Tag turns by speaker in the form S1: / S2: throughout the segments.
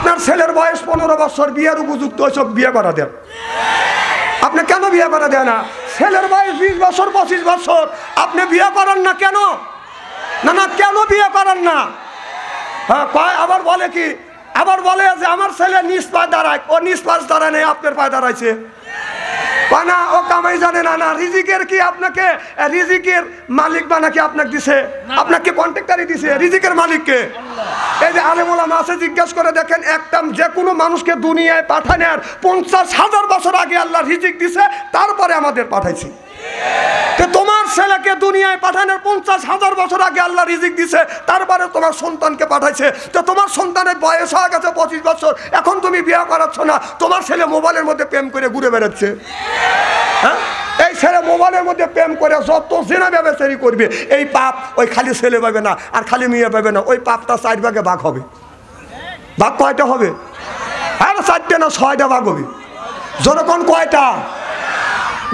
S1: আপনার ছেলের বয়স 15 বছর, বিয়ের উপযুক্ত, ওইসব বিয়ে করা দেন। আপনি কেন বিয়ে করা দেন না? ছেলের বয়স 20 বছর 25 বছর, আপনি বিয়ে করেন না কেন? না না, কেন বিয়ে করেন না? হ্যাঁ কয়, আবার বলে কি, আবার বলে যে আমার ছেলে নিজ পায়ে দাঁড়ায়। ও নিজ পায়ে দাঁড়ায় নেই, আপনার পায়ে দাঁড়াইছে। না ও কামাই জানে না। না, রিজিকের কি আপনাকে, রিজিকের মালিক বানাকে আপনাকে দিছে? আপনাকে কন্ট্রাক্টরই দিছে? রিজিকের মালিককে? এই যে আলেম ওলামা আছে, জিজ্ঞাসা করে দেখেন, একটা যে কোনো মানুষকে দুনিয়ায় পাঠানোর 50,000 বছর আগে আল্লাহ রিজিক দিছে, তারপরে আমাদের পাঠাইছি। তোমার ছেলেকে দুনিয়ায় পাঠানোর 50,000 বছর আগে আল্লাহ রিজিক দিছে, তারপরে তোমার সন্তানকে পাঠাইছে। তো তোমার সন্তানের বয়স হয়ে গেছে 25 বছর, এখন তুমি বিয়ে করাচ্ছ না, তোমার ছেলে মোবাইলের মধ্যে প্রেম করে ঘুরে বেড়াচ্ছে। হ্যাঁ, এই ছেলে মোবাইলের মধ্যে প্রেম করে যত জেনা ব্যবচারি করবে, এই পাপ ওই খালি ছেলে পাবে না আর খালি মেয়ে পাবে না, ওই পাপটা 4 ভাগে ভাগ হবে। ভাগ কয়টা হবে? আর 4টে না 6টা ভাগ হবে। যখন কয়টা?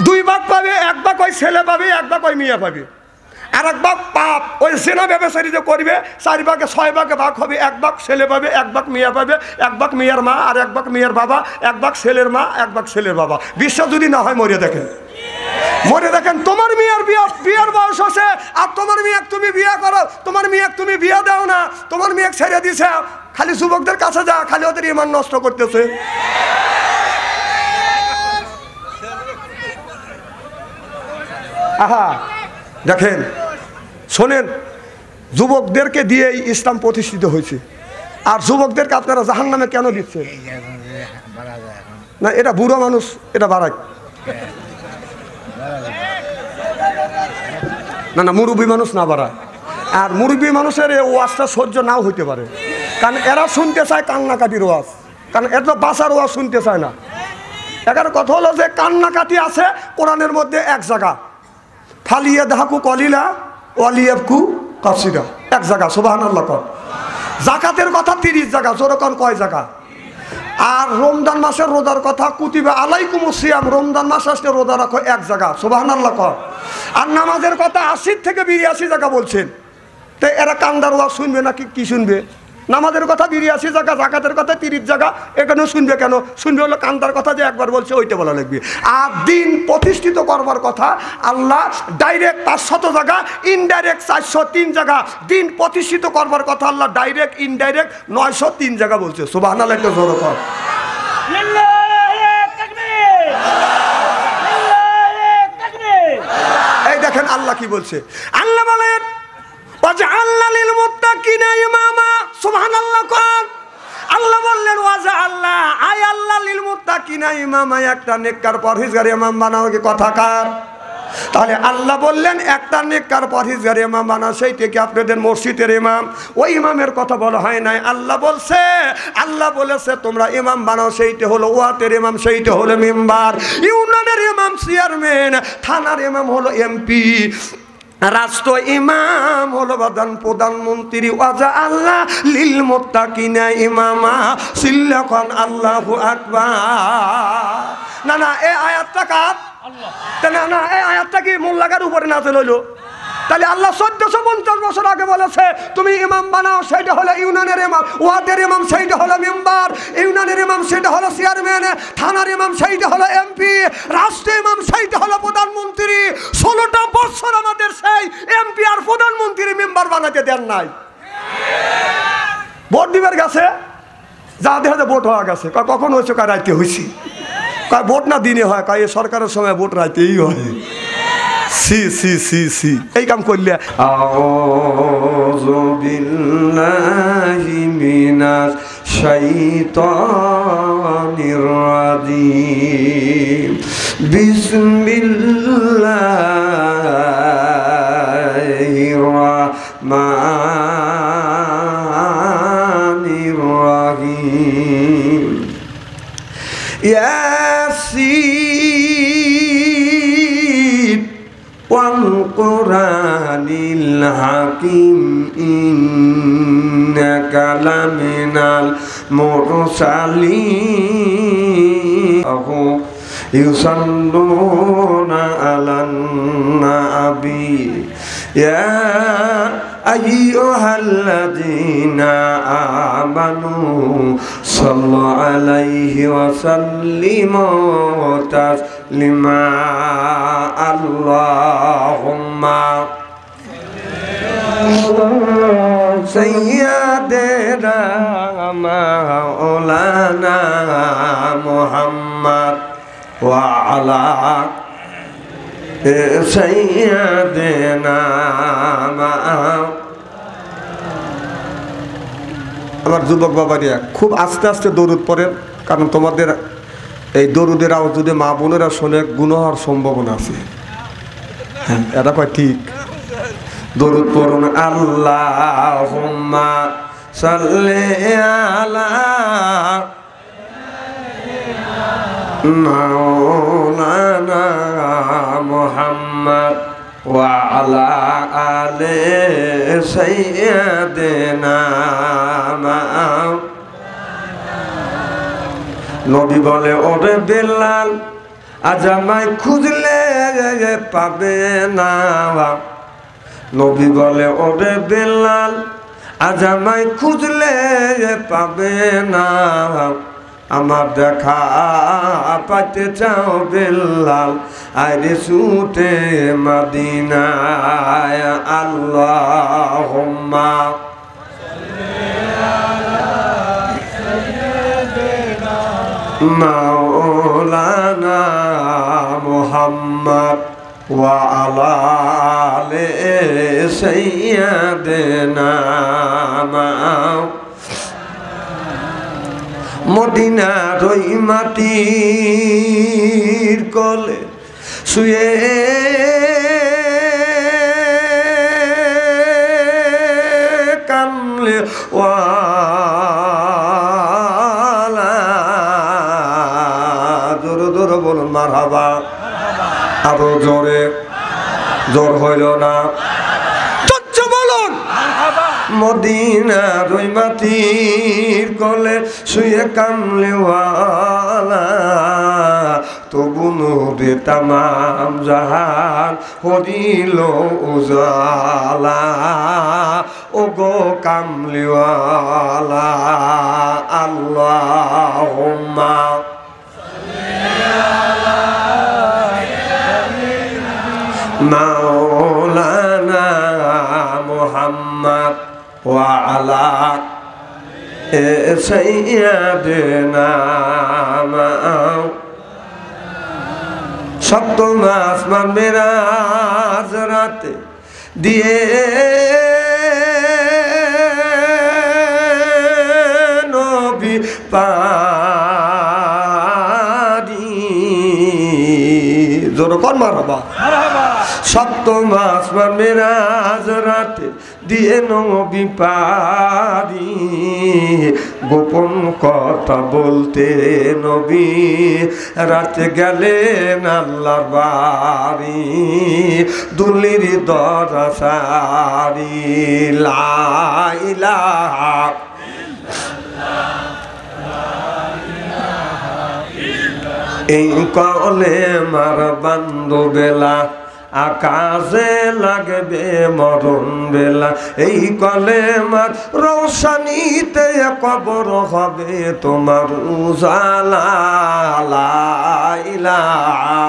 S1: 2 ভাগ পাবে, 1 ভাগ ওই ছেলে পাবে, 1 ভাগ ওই মেয়ে পাবে। আর 1 ভাগ পাপ ওই জেনা ব্যবচারি যে করবে, 4 ভাগে 6 ভাগে ভাগ হবে। 1 ভাগ ছেলে পাবে, 1 ভাগ মেয়ে পাবে, 1 ভাগ মেয়ের মা আর 1 ভাগ মেয়ের বাবা, 1 ভাগ ছেলের মা, 1 ভাগ ছেলের বাবা। বিশ্বাস যদি না হয় মরে দেখেন, মরে দেখেন। তোমার মেয়ের বিয়ের বয়স আছে আর তোমার মেয়ে তুমি বিয়ে করো, তোমার মেয়ে তুমি বিয়ে দাও না, তোমার মেয়ে ছেড়ে দিছে। খালি যুবকদের কাছে যা, খালি ওদের ইমান নষ্ট করতেছে। আহা দেখেন, শোনেন, যুবকদেরকে দিয়েই ইসলাম প্রতিষ্ঠিত হয়েছে। আর যুবকদেরকে আপনারা জাহান্নামে কেন দিচ্ছে? না, এটা বুড়ো মানুষ, এটা বাড়ায় না, না মুরব্বী মানুষ না বাড়ায়। আর মুরব্বী মানুষের এই ওয়াজটা সহ্য নাও হইতে পারে, কারণ এরা শুনতে চায় কান্নাকাটির ওয়াজ, কারণ এত বাঁচার ওয়াজ শুনতে চায় না। এখানে কথা হলো যে কান্নাকাটি আছে কোরআনের মধ্যে 1 জায়গা, ফালিয়া দাহাকু কলিলা ওয়ালিয়াবকু কাসিরা, 1 জায়গা। সুবহানাল্লাহ। যাকাতের কথা 30 জায়গা। যেরকম কয় জায়গা? আর রমজান মাসের রোজার কথা কুতিবা আলাইকুমুস সিয়াম, রমজান মাস আসলে রোজা রাখো, 1 জায়গা। সুবহানাল্লাহ। আর নামাজের কথা 80 থেকে 82 জায়গা বলছেন। তো এরা কান্দার ওয়াজ শুনবে নাকি কি শুনবে? নামাজের কথা 82 জায়গা, জাকাতের কথা 30 জায়গা, এখানে শুনবে কেন? শুনবে হলো কান্দার কথা যে একবার বলছে ওইটা বলা লাগবে। আর দিন প্রতিষ্ঠিত করবার কথা আল্লাহ ডাইরেক্ট 500 জায়গা, ইনডাইরেক্ট 403 জায়গা। দিন প্রতিষ্ঠিত করবার কথা আল্লাহ ডাইরেক্ট ইনডাইরেক্ট 903 জায়গা বলছে। সুবহানাল্লাহ। একটা জোরে কর। এই দেখেন আল্লাহ কি বলছে। আল্লাহ বলেন ওয়াজআলনা লিল মুত্তাকিনা ইমামা। সুবহানাল্লাহ। আল্লাহ বললেন ওয়াজআলনা, আয় আল্লাহ লিল মুত্তাকিনা ইমামা, একটা নেককার পরহেজগার ইমাম বানাও। কি কথাকার? তাহলে আল্লাহ বললেন একটা নেককার পরহেজগার ইমাম বানাও, সেইটা কি আপনাদের মসজিদের ইমাম? ওই ইমামের কথা বলা হয় নাই। আল্লাহ বলছে, আল্লাহ বলেছে তোমরা ইমাম বানাও, সেইটা হলো ওয়াতের ইমাম, সেইটা হলো মেম্বার। ইউনিয়নের ইমাম চেয়ারম্যান, থানার ইমাম হলো এমপি, রাষ্ট্র ইমাম হলো প্রধানমন্ত্রী। ওয়াজআলনা লিল মুত্তাকিনা ইমামা। সিল্লাকান আল্লাহু আকবার। না না, এই আয়াতটা কার? না না, এই আয়াতটা কি মোল্লাগার উপরে নাযিল হলো? তাহলে আল্লাহ 1450 বছর আগে বলেছে তুমি ইমাম বানাও, সেইটা হলো ইউনিয়নের ইমাম, ওয়ার্ডের ইমাম সেইটা হলো মেম্বার, ইউনিয়নের ইমাম সেটা হলো চেয়ারম্যান, থানার ইমাম সেইটা হলো এমপি, রাষ্ট্রীয় ইমাম সেইটা হলো প্রধানমন্ত্রী। 16টা বছর আমাদের সেই এমপি আর প্রধানমন্ত্রী মেম্বার বানাতে দেন নাই। ভোট দিবার গেছে, যা দেখা যায় ভোট হওয়া গেছে। কখন হয়েছে? রাইতে হয়েছি। ভোট না দিনে হয়, এই সরকারের সময় ভোট রাইতেই হয়। সি সি সি সি এই কাম করলে। আউযু বিল্লাহি মিনাশ শাইতানির রাজিম। বিসমিল্লাহির রাহমানির রাহিম। ইয়াসিন ওয়াল কুরআনিল হাকিম ইন্নাকা লামিনাল মুরসালিন ইউসাল্লুনা আলান নাবি ইয়া আইয়ুহাল্লাযীনা আমানু সাল্লু আলাইহি ওয়া সাল্লিমু তাসলিমা আল্লাহুম্মা সাইয়্যিদানা মাওলানা মুহাম্মদ ওয়া আলা সাইয়্যিদানা আমার যুবক বাবারিয়া খুব আস্তে আস্তে দরুদ পড়েন, কারণ তোমাদের এই দরুদের আওয়াজ যদি মা বোনেরা শোনে গুনাহ হওয়ার সম্ভাবনা আছে। হ্যাঁ, এটা কয় ঠিক। দরুদ পড়ুন। আল্লাহুম্মা সাল্লি আলা মাওলানা মুহাম্মদ ওয়া আলা আলি সাইয়্যিদিনা। নবী বলে, ওরে বেলাল, আজ আমায় খুঁজলে পাবে না। নবী বলে, ওরে বেলাল, আজ আমায় খুঁজলে পাবে না। আমার দেখা পাইতে চাও বেলাল, আরে ছুটে মদিনায়। আল্লাহুম্মা মাওলানা মুহাম্মদ ওয়া আলা আলি সাইয়্যিদিনা। মদিনার ওই মাটির কোলে শুয়ে কামলে ওয়ালা। জোরে জোরে বলুন মারহাবা। আরো জোরে, জোর হইল না, মদিনার ওই মাটির কোলে শুয়ে কামলে ওয়ালা। তবু নূরে তামাম জাহান হরিল উজালা। ও গো কামলে ওয়ালা। আল্লাহুম্মা মাওলানা মুহাম্মদ ওয়া আলা সাইয়্যিদিনা। সপ্তম আসমান মেরাজ রাতে দিয়ে নবী পারি। জোর কর মারহাবা। সপ্তম আসমান মেরাজ রাতে দিয়ে নবী পারি। গোপন কথা বলতে নবী রাতে গেলেন আল্লাহর বাড়ি। দুলির দরসারি লা ইলাহা এই কলে মার বান্ধবেলা আকাশে লাগবে মরণ বেলা। এই কলে মার রৌশনীতে কবর হবে তোমার উজালা। লা ইলাহা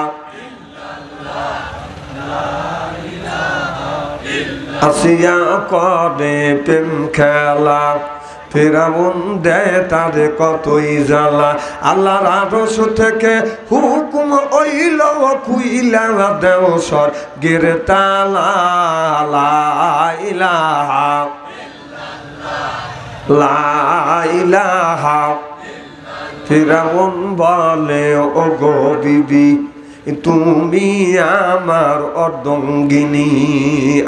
S1: আসিয়া করে প্রেম খেলা। ফেরাউন দেয় তারে কতই জ্বালা। আল্লাহর আরশ থেকে হুকুম হইল খুইলা দেও স্বর্গের তালা। লা ইলাহা লা ইলাহা। ফেরাউন বলে, ও গো বিবি, তুমি আমার অর্ধঙ্গিনী।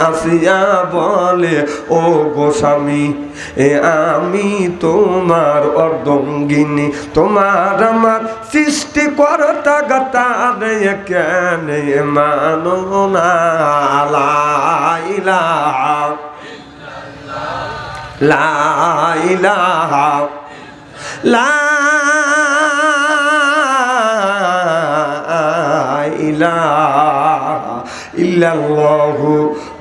S1: আসিয়া বলে, ও গো স্বামী, আমি তোমার অর্ধঙ্গিনী। তোমার আমার সৃষ্টিকর্তা গাতারে কেন মানো না। লা ইলাহা লা ইলাহা লা ইলাহা ইল্লাল্লাহু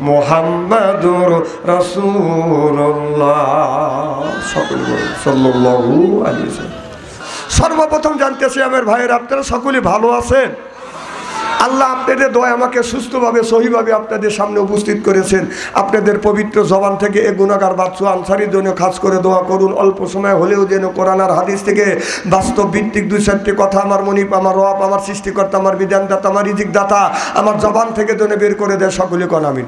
S1: মুহাম্মাদুর রাসূলুল্লাহ সাল্লাল্লাহু আলাইহি ওয়াসাল্লাম। সর্বপ্রথম জানতেছি আমার ভাইয়ের, আপনারা সকলে ভালো আছেন? আল্লাহ আপনাদের দোয়া আমাকে সুস্থভাবে সহিভাবে আপনাদের সামনে উপস্থিত করেছেন। আপনাদের পবিত্র জবান থেকে এ গুনাহগার বাচ্চু আনসারীর জন্য খাস করে দোয়া করুন। অল্প সময় হলেও যেন কোরআন আর হাদিস থেকে বাস্তব ভিত্তিক 2-4টি কথা আমার মনিব, আমার রব, আমার সৃষ্টিকর্তা, আমার বিধানদাতা, আমার রিজিক দাতা আমার জবান থেকে যেন বের করে দেয়। সকলে কোন আমিন।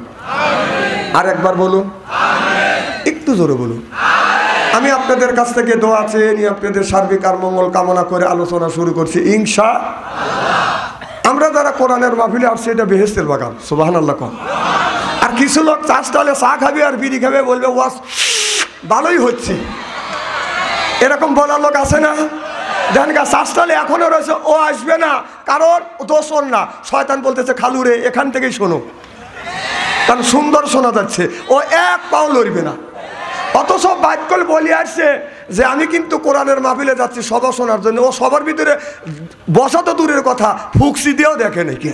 S1: আর একবার বলুন, একটু জোরে বলুন। আমি আপনাদের কাছ থেকে দোয়া চেয়ে নিয়ে আপনাদের সার্বিক আর মঙ্গল কামনা করে আলোচনা শুরু করছি ইনশাআল্লাহ। আমরা যারা কোরআনের মাহফিলে আসছি এটা বেহেশতের বাগান, সুবহানাল্লাহ। আর কিছু লোক চাষ তাহলে চা খাবে আর বিড়ি খাবে, বলবে ওয়াজ ভালোই হচ্ছে, এরকম বলার লোক আছে না? দেখেন চাষ তাহলে এখনো রয়েছে, ও আসবে না কারণ দোষ ওর না, শয়তান বলতেছে খালু রে এখান থেকেই শোনো, কারণ সুন্দর শোনা যাচ্ছে, ও এক পাও লড়বে না। অথচ বাক্যল বলে আসছে যে আমি কিন্তু কোরআনের মাহফিলে যাচ্ছি সভা শোনার জন্য। ও সবার ভিতরে বসা তো দূরের কথা, ফুকসি দিয়েও দেখে নাকি।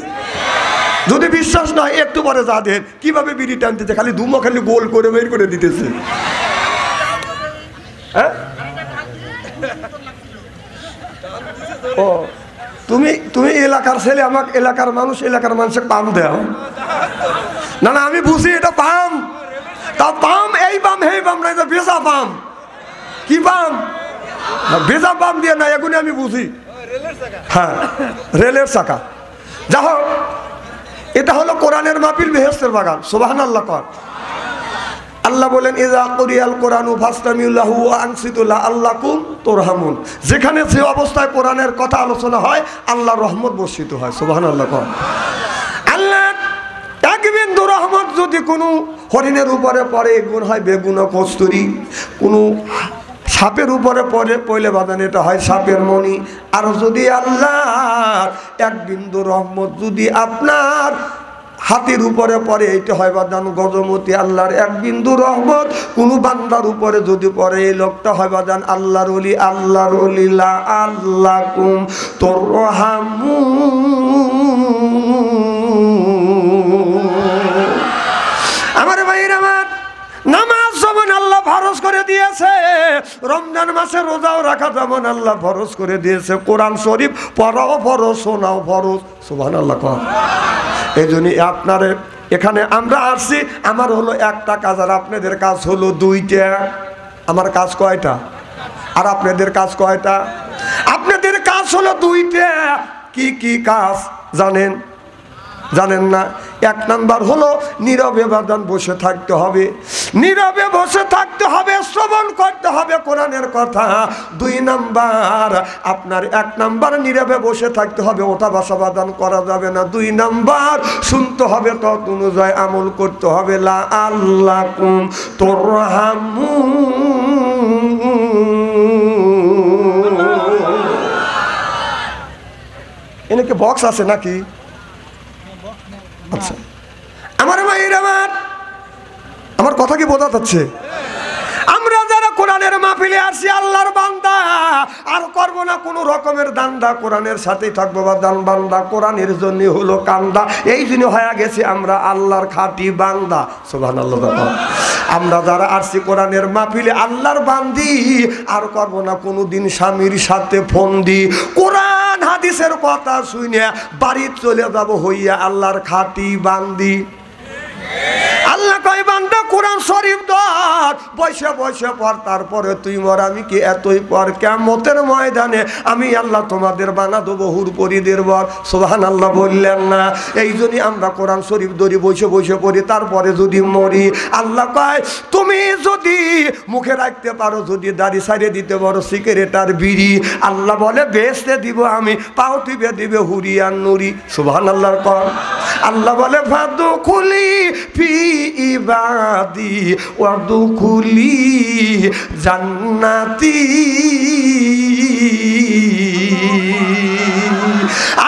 S1: যদি বিশ্বাস নয় একটু পরে যা দেন কিভাবে বিড়ি টানতেছে, খালি ধুমো খালি গোল করে বের করে দিতেছে। হ্যাঁ ও তুমি এলাকার ছেলে, আমাকে এলাকার মানুষ, এলাকার মানুষের পাম দেও না। না আমি বুঝি এটা পাম, তা পাম এই পাম হেই পাম না, বেজা পাম। কি পাম? বেজা পাম দিয়ে না, এগুলি আমি বুঝি। হ্যাঁ রেলের চাকা। যা হোক, এটা হলো কোরআনের মাহফিল, বেহেশতের বাগান, সুবহানাল্লাহ। আল্লাহ বলেন ইযা কুরিয়াল কোরআনু ফাসতামিউ লাহু ওয়া আনসিতু লাআল্লাকুম তুরহামুন। যেখানে যে অবস্থায় কোরআনের কথা আলোচনা হয় আল্লাহর রহমত বর্ষিত হয়, সুবহানাল্লাহ। আল্লাহ এক বিন্দু রহমত যদি কোনো হরিণের উপরে পড়ে গুণ হয় বেগুন কস্তুরী, কোনো সাপের উপরে পড়লে বাদান এটা হয় সাপের মণি। আর যদি আল্লাহর এক বিন্দু রহমত যদি আপনার হাতের উপরে পড়ে এইটা হয় বাদান গজমতি। আল্লাহর এক বিন্দু রহমত কোনো বান্দার উপরে যদি পড়ে এই লোকটা হয় বাদান আল্লাহর ওলি। আল্লাহর ওলি লা আল্লাকুম তুরহামুন। আমার ভাইয়ের আমার, নামাজ যেমন আল্লাহ ফরজ করে দিয়েছে, রমজান মাসে রোজাও রাখা যেমন আল্লাহ ফরজ করে দিয়েছে, কোরআন শরীফ পড়াও ফরজ, শোনাও ফরজ, সুবহানাল্লাহ। এই জন্য আপনারে এখানে আমরা আসছি, আমার হলো একটা কাজ আর আপনাদের কাজ হলো দুইটা। আমার কাজ কয়টা আর আপনাদের কাজ কয়টা? আপনাদের কাজ হলো দুইটা। কি কি কাজ জানেন? জানেন না? এক নাম্বার হলো নীরবে বাদান বসে থাকতে হবে, নীরবে বসে থাকতে হবে, শ্রবণ করতে হবে কোরআনের কথা। 2 নাম্বার আপনার, 1 নাম্বার নীরবে বসে থাকতে হবে, ওটা ভাষা বাদান করা যাবে না। 2 নাম্বার শুনতে হবে, তত অনুযায়ী আমল করতে হবে। লা আল্লাকুম তুরহামুন। এনেকে বক্স আছে নাকি? আচ্ছা আমার ভাইয়ের আমার কথা কি বোঝা যাচ্ছে? আমরা যারা কোরআনের মাহফিলে আসি আল্লাহর বান্দা, আর করবো না কোনো রকমের দান্দা, কোরআনের সাথেই থাকবো। বা দান বান্দা কোরআনের জন্য হলো কান্দা, এই জন্য হয়ে গেছে আমরা আল্লাহর খাঁটি বান্দা, সুবহানাল্লাহ। আমরা যারা আসছি কোরআনের মাহফিলে আল্লাহর বান্দি, আর করবো না কোনো দিন স্বামীর সাথে ফোন দি, কোরআন হাদিসের কথা শুনে বাড়ি চলে যাব হইয়া আল্লাহর খাঁটি বান্দি। আল্লাহ কয় বান্দা কোরআন শরীফ ধর, বসে বসে পর, তারপরে তুই মর আমি কি এতই পর, কিয়ামতের ময়দানে আমি আল্লাহ তোমাদের বানা দেবো হুর পরিদের বর, সুবহানাল্লাহ বললেন না? এই জন্যই আমরা কোরআন শরীফ ধরি, বসে বসে পড়ি, তারপরে যদি মরি। আল্লাহ কয় তুমি যদি মুখে রাখতে পারো, যদি দাড়ি সারিয়ে দিতে পারো, সিগারেট আর বিড়ি, আল্লাহ বলে বেচতে দিব আমি, পাও টিপে দিবে হুরিয়ান নুরি, সুবহানাল্লাহর কর। আল্লাহ বলে ফাদুকুলি ফি ইবাদি ওয়াদুকুলি জান্নাতি।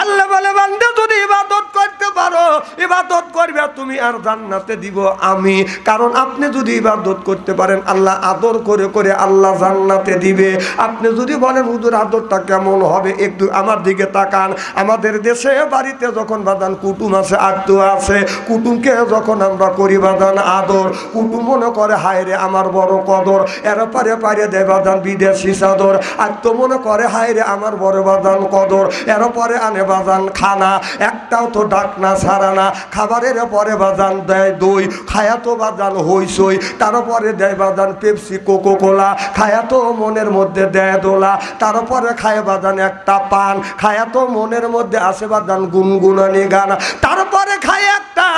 S1: আল্লাহ বলে বান্দা যদি ইবাদত করতে পারো, ইবাদত করবে তুমি আর জান্নাতে দিব আমি। কারণ আপনি যদি ইবাদত করতে পারেন আল্লাহ আদর করে করে আল্লাহ জান্নাতে দিবে। আপনি যদি বলেন হুজুর আদরটা কেমন হবে, একটু আমার দিকে তাকান। আমাদের দেশে বাড়িতে যখন বাদান কুটুম আছে আত্মীয় আছে, কুটুমকে যখন আমরা করি বাদান আদর, কুটুম মনে করে হায় রে আমার বড় কদর, এর পারে পারে দেয় বাদান বিদেশি চাদর। আত্মীয় মনে করে হায় রে আমার বড় বাদান কদর, এর পরে আনে বাদান খানা, একটাও তো ডাকনা ছাড়া না। খাবারের পরে বাদান দেয় দই, খায়া তো বাদান হইসই, তারপরে দেয় বাদান পেপসি কোকো কোলা, খায়া তো মনের মধ্যে দেয় দোলা, তারপরে খায় বাদান একটা পান, খায়া তো মনের মধ্যে আসে বাদান গুনগুনানি গান, তারপরে খায় একটা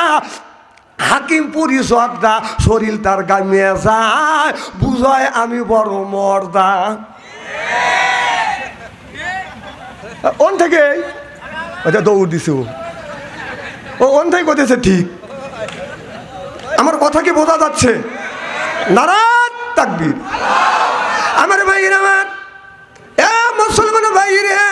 S1: হাকিমপুরি সর্দা, শরীর তার গামিয়ে যায়, বুঝায় আমি বড় মর্দা। ওন থেকে দৌড় দিছু, ও ওন থেকে করতেছে ঠিক। আমার কথা কি বোঝা যাচ্ছে? নারাত তাকবীর। আমার ভাইরা, আমার মুসলমান ভাইরা,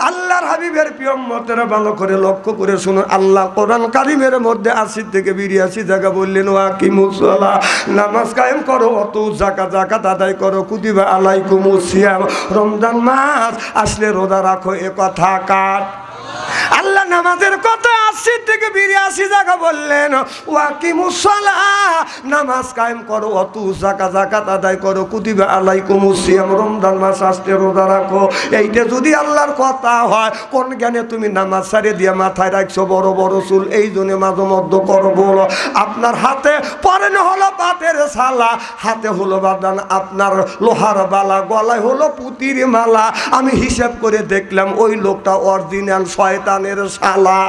S1: আল্লাহর হাবিবের প্রিয় উম্মতেরা ভালো করে লক্ষ্য করে শুনুন। আল্লাহ কোরআন কারীমের মধ্যে ৮০ থেকে ৮২ জায়গা বললেন ওয়াকিমুস সালাহ, নামাজ কায়েম করো, অত যাকাত আদায় করো, কুতিবা আলাইকুমুস সিয়াম, রমজান মাস আসলে রোজা রাখো। এ কথা কার? আল্লাহ নামাজের কথা ৮০ থেকে ৮২ জায়গা বললেন ওয়াকিমুস সালাহ, নামাজ কায়েম করো, অত যাকাত আদায় করো, কুতিবা আলাইকুমুস সিয়াম, রমজান মাস আসলে রোজা রাখো। এইটা যদি আল্লাহর কথা হয়, কোন জ্ঞানে তুমি নামাজ ছাড়ে দিয়ে মাথায় রাখছো বড় বড় চুল? এই জন্য মাঝে মধ্যে করো বলো, আপনার হাতে পরেন হলো পাতের ছালা, হাতে হলো বাদান আপনার লোহার বালা, গলায় হলো পুতির মালা। আমি হিসাব করে দেখলাম ওই লোকটা অরিজিনাল শয়তানের শালা।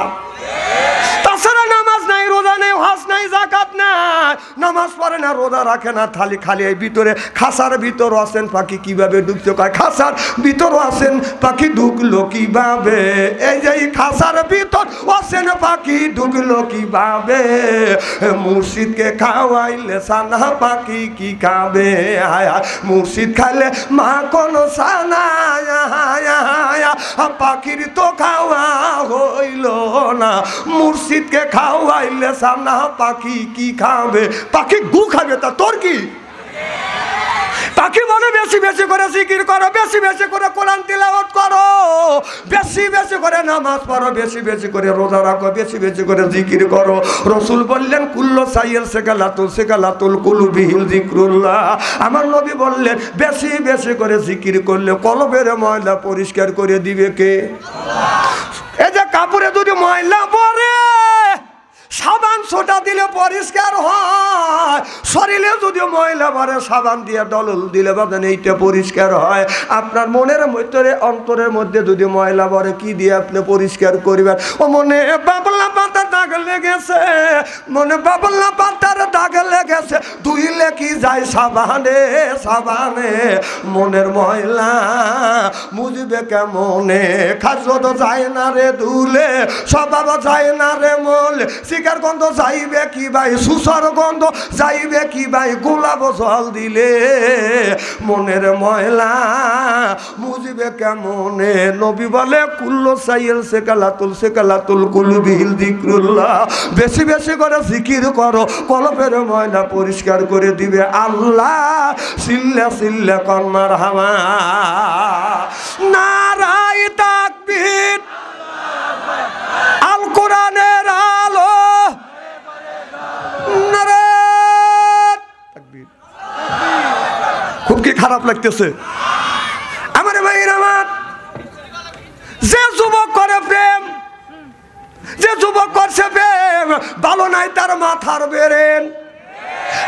S1: তাছাড়া নামাজ নাই, রোজা নেই, হজ নাই, যাকাত নাই, নামাজ পড়ে না, রোজা রাখে না, খালি এই ভিতরে খাসার ভিতর আছেন পাখি কিভাবে ঢুকছে? কয় খাসার ভিতর আছেন পাখি ঢুকলো কিভাবে? এই যে খাসার ভিতর আছেন পাখি ঢুকলো কিভাবে? মুর্শিদকে খাওয়াইলে সানা পাখি কি খাবে? মুর্শিদ খাইলে মা কোন সানা, পাখির তো খাওয়া হইল না, মুর্শিদকে খাওয়াইলে সানা পাখি কি খাবে? পাখি গু খাবে, তা তোর কি? পাখি বলে বেশি বেশি করে জিকির করো, বেশি বেশি করে কোরআন তিলাওয়াত করো, বেশি বেশি করে নামাজ পড়ো, বেশি বেশি করে রোজা রাখো, বেশি বেশি করে জিকির করো। রাসূল বললেন কুল্লু সাইয়্যির সেকালাতুল কুলুবিহিল যিকরুল্লাহ। আমার নবী বললেন বেশি বেশি করে জিকির করলে কলবের ময়লা পরিষ্কার করে দিবে কে? আল্লাহ। এই যে কাপড়ে যদি ময়লা পড়ে সাবান ছোটা দিলে পরিষ্কার হয়, শরীরে যদি ময়লা ভরে সাবান দিয়ে ডলল দিলে বাদান এইটা পরিষ্কার হয়। আপনার মনের ভিতরে অন্তরের মধ্যে যদি ময়লা ভরে কি দিয়ে আপনি পরিষ্কার করবেন? ও মনে বাবলা পাতা দাগ লেগেছে, মনে বাবলা পাতার দাগ লেগেছে, ধুইলে কি যায় সাবানে সাবানে? মনের ময়লা মুজবে কেমনে? খাসো তো যায় না রে ধুলে, স্বভাব যায় না রে মলে, শিকার গন্ধ যাইবে কি ভাই, সুসার গন্ধ যাইবে কি ভাই, গোলাপ জল দিলে? মনের ময়লা মুজবে কেমনে? নবী বলে কুল্লু সাইয়্যির সেকালাতুল কুলুবিহিল যিকরুল্লাহ। বেশি বেশি করে জিকির করো, কলবের ময়লা পরিষ্কার করে দিবে আল্লাহ। সিল্লা সিল্লা কর মারহাবা, নারায়ে তাকবীর, আল কোরআনের আলো, খুব কি খারাপ লাগতেছে আমার ভাইয়ের? আমার যে যুবক করে প্রেম, যে যুবক করছে প্রেম, ভালো নাই তার মাথার বেরেন।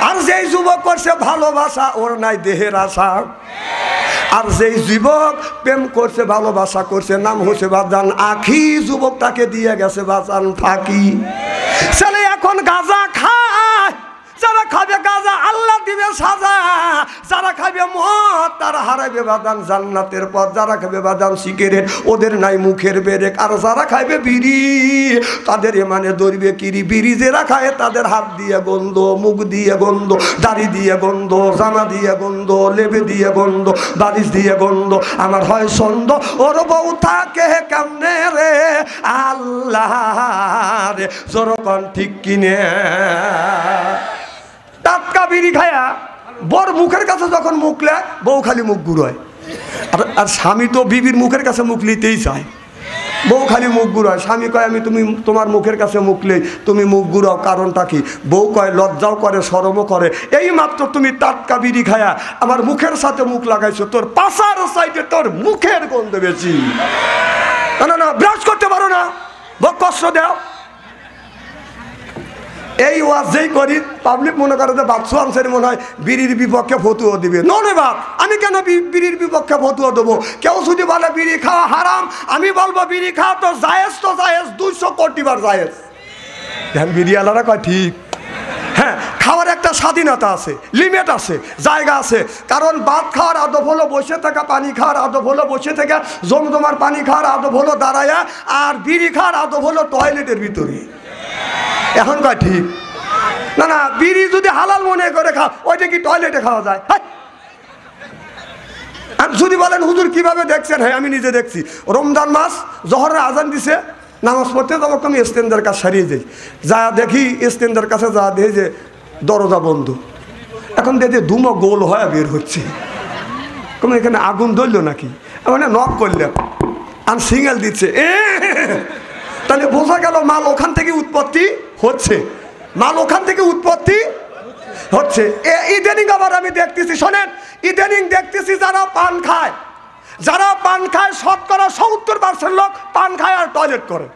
S1: আর যেই যুবক করছে ভালোবাসা, ওর নাই দেহের আশা। আর যেই যুবক প্রেম করছে ভালোবাসা করছে, নাম হচ্ছে বাজান আখি, যুবক তাকে দিয়ে গেছে বাজান ফাঁকি। ছেলে এখন গাঁজা খায়, যারা খাবে গাঁজা আল্লাহ দিবে সাজা। যারা খাবে মদ তারা হারাবে বাদান জান্নাতের পথ, যারা খাবে বাদাম সিগারেট ওদের নাই মুখের বেরেক, আর যারা খাইবে বিড়ি তাদের মানে ধরবে কিরি। বিড়ি যারা খায় তাদের হাত দিয়ে গন্ধ, মুখ দিয়ে গন্ধ, দাড়ি দিয়ে গন্ধ, জামা দিয়ে গন্ধ, লেবে দিয়ে গন্ধ, বালিশ দিয়ে গন্ধ। আমার হয় সন্দ ওর বউ থাকে কেমনে রে আল্লাহ রে, জোরকন ঠিক কিনে। টাটকা বিড়ি খায়া বর মুখের কাছে যখন মুখলে বউ খালি মুখ ঘুরোয়, আর স্বামী তো বিবির মুখের কাছে মুখ নিতেই চায়, বউ খালি মুখ ঘুরায়। স্বামী কয় আমি তুমি তোমার মুখের কাছে মুখলেই তুমি মুখ ঘুরাও, কারণটা কি? বউ কয় লজ্জাও করে শরমও করে। এই মাত্র তুমি টাটকা বিড়ি খায়া আমার মুখের সাথে মুখ লাগাইছো, তোর পাশার সাইডে তোর মুখের গন্ধ বেশি। না না ব্রাশ করতে পারো না, বউ কষ্ট দাও। এই ওয়াজ যেই করি পাবলিক মনে করে যে বাদশু আনসারি মনে হয় বিড়ির বিপক্ষে ফতুয়া দিবে। নয় বাপ, আমি কেন বিড়ির বিপক্ষে ফতুয়া দেবো? কেউ যদি বলে বিড়ি খাওয়া হারাম, আমি বলবো বিড়ি খাওয়া তো জায়েজ, তো জায়েজ 200 কোটি বার জায়েজ। ধ্যান বিড়িওয়ালারা কয় ঠিক। হ্যাঁ, খাওয়ার একটা স্বাধীনতা আছে, লিমিট আছে, জায়গা আছে। কারণ ভাত খাওয়ার আদব হলো বসে থাকা, পানি খাওয়ার আদব হলো বসে থাকা, জমজমার পানি খাওয়ার আদব হলো দাঁড়ায়া, আর বিড়ি খাওয়ার আদব হলো টয়লেটের ভিতরে। এখন কয় ঠিক। না না, বিড়ি যদি হালাল মনে করে খাও, ওইটা কি টয়লেটে খাওয়া যায়? আর যদি বলেন হুজুর কিভাবে দেখছেন? হ্যাঁ আমি নিজে দেখছি। রমজান মাস জহরের আজান দিছে, নামাজ পড়তে যাবো, আমি স্ট্যান্ডের কাছে সারিয়ে যাই, যা দেখি স্ট্যান্ডের কাছে যা দেখি যে দরজা বন্ধ। এখন দেখি ধুমো গোল হয়ে বের হচ্ছে, কোনো এখানে আগুন ধরল নাকি? মানে নক করলাম, আর সিঙ্গেল দিচ্ছে, তাহলে বোঝা গেল মাল ওখান থেকে উৎপত্তি হচ্ছে, মাল ওখান থেকে উৎপত্তি হচ্ছে। ইদানিং আবার আমি দেখতেছি, শোনেন, ইদানিং দেখতেছি যারা পান খায়, যারা পান খায় শতকরা 70% লোক পান খায় আর টয়লেট করে।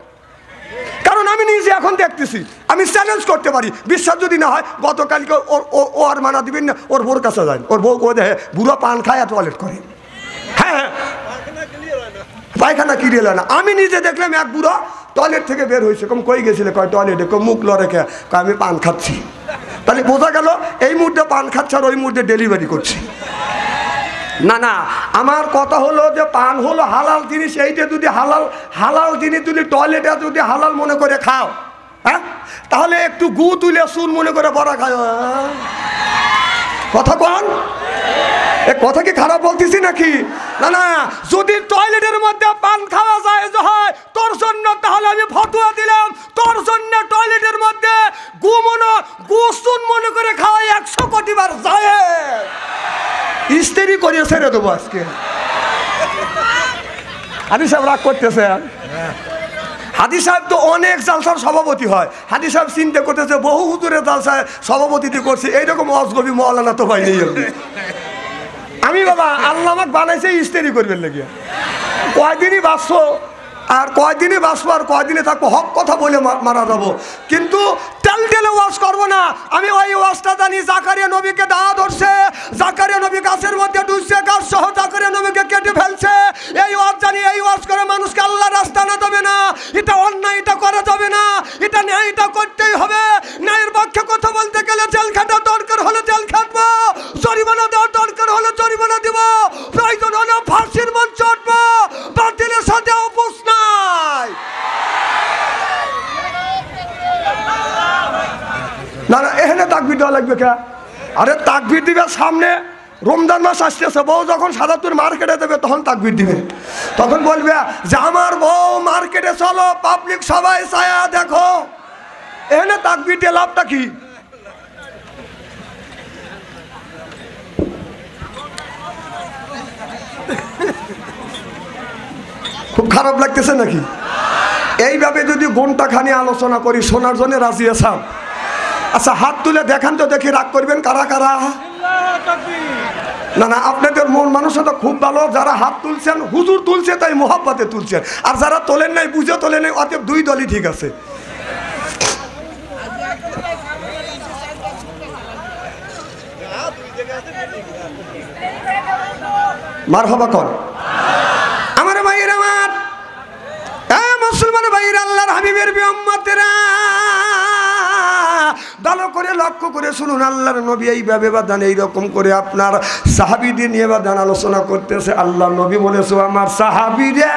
S1: কারণ আমি নিজে এখন দেখতেছি, আমি চ্যালেঞ্জ করতে পারি, বিশ্বাস যদি না হয় গতকালকে ও আর মানা দিবেন না, ওর বউর কাছে যায়, ওর বউ কয়ে দেখে বুড়ো পান খায় আর টয়লেট করে। হ্যাঁ, পায়খানা কিরিয়ে না। আমি নিজে দেখলাম এক বুড়ো টয়লেট থেকে বের হয়েছে, কম কই গেছিলে? কয় টয়লেটে। কম মুখ লড়ে কে? আমি পান খাচ্ছি। তাহলে বোঝা গেল এই মুহূর্তে পান খাচ্ছে আর ওই মুহূর্তে ডেলিভারি করছি। না না, আমার কথা হলো যে পান হলো হালাল জিনিস, এইটা যদি হালাল জিনিস যদি টয়লেটে যদি হালাল মনে করে খাও, হ্যাঁ, তাহলে একটু গু তুলে সুন মনে করে বড়া খাও। কথা কন, এ কথা কি খারাপ বলতেছি নাকি? না না, যদি টয়লেটের মধ্যে পান খাওয়া যায় হয় তোর জন্য, তাহলে আমি ফতোয়া দিলাম তোর জন্য টয়লেটের মধ্যে গু সুন মনে করে খাওয়া 100 কোটি বার যায়। ইস্তেরি করিয়ে ছেড়ে দেবো আজকে। হাদি সাহেব রাগ করতেছে। হাদি সাহেব তো অনেক জালসার সভাপতি হয়। হাদি সাহেব চিন্তা করতেছে বহু হুজুরের জালসায় সভাপতিত্ব করছে, এইরকম অজগবি মওলানা তো ভাই নেই। আমি বাবা আল্লাহ আমাকে বানাইছে ইস্তেরি করবেন লেগে। কয়দিনই বাঁচছো, আর কয়দিনই বাঁচবো, আর কয়দিনে থাকবো, হক কথা বলে মারা যাবো, কিন্তু টেলে ওয়াজ করবো না। আমি ওই ওয়াজটা জানি, জাকারিয়া নবীকে দাওয়া ধরছে, জাকারিয়া নবী গাছের মধ্যে ডুবছে, গাছ সহ জাকারিয়া নবীকে কেটে ফেলছে। এই ওয়াজ জানি, এই ওয়াজ করে মানুষকে আল্লাহ রাস্তা না দেবে না, এটা অন্যায়, এটা করা যাবে না, এটা ন্যায়, এটা করতেই হবে। ন্যায়ের পক্ষে কথা বলতে গেলে জেল খাটা দরকার হলে জেল খাটবো, জরিমানা দেওয়ার দরকার হলে জরিমানা দিব, প্রয়োজন হলে ফাঁসির মঞ্চ উঠবো, বাতিলের সাথে আপোষ নাই। না না, এখানে তাকবীর দেওয়া লাগবে কে? আরে তাকবীর দিবে সামনে, রমজান মাস আসতেছে, বউ যখন ৭৭ মার্কেটে দেবে তখন তাকবীর দিবে, তখন বলবে যে আমার বউ মার্কেটে চলো, পাবলিক সবাই ছায়া দেখো। এখানে তাকবীর দিয়ে লাভটা কি? খুব খারাপ লাগতেছে নাকি? এইভাবে যদি ঘন্টা খানি আলোচনা করি, শোনার জন্য রাজি আছেন? আচ্ছা হাত তুলে দেখান তো দেখি, রাগ করবেন কারা কারা? না না, আপনাদের মন মানুষটা খুব ভালো, যারা হাত তুলছেন হুজুর তুলছে তাই মোহাব্বতে তুলছেন, আর যারা তোলেন নাই বুঝে তোলেন নাই, অতএব দুই দলই ঠিক আছে। মারহাবা কর আমার ভাইয়ের, আমার মুসলমান ভাইয়ের, আল্লাহর হাবিবের উম্মতেরা, ভালো করে লক্ষ্য করে শুনুন, আল্লাহর নবী এইভাবে বাদান এইরকম করে আপনার সাহাবীদের নিয়ে বাদান আলোচনা করতেছে। আল্লাহ নবী বলেছে, আমার সাহাবীরা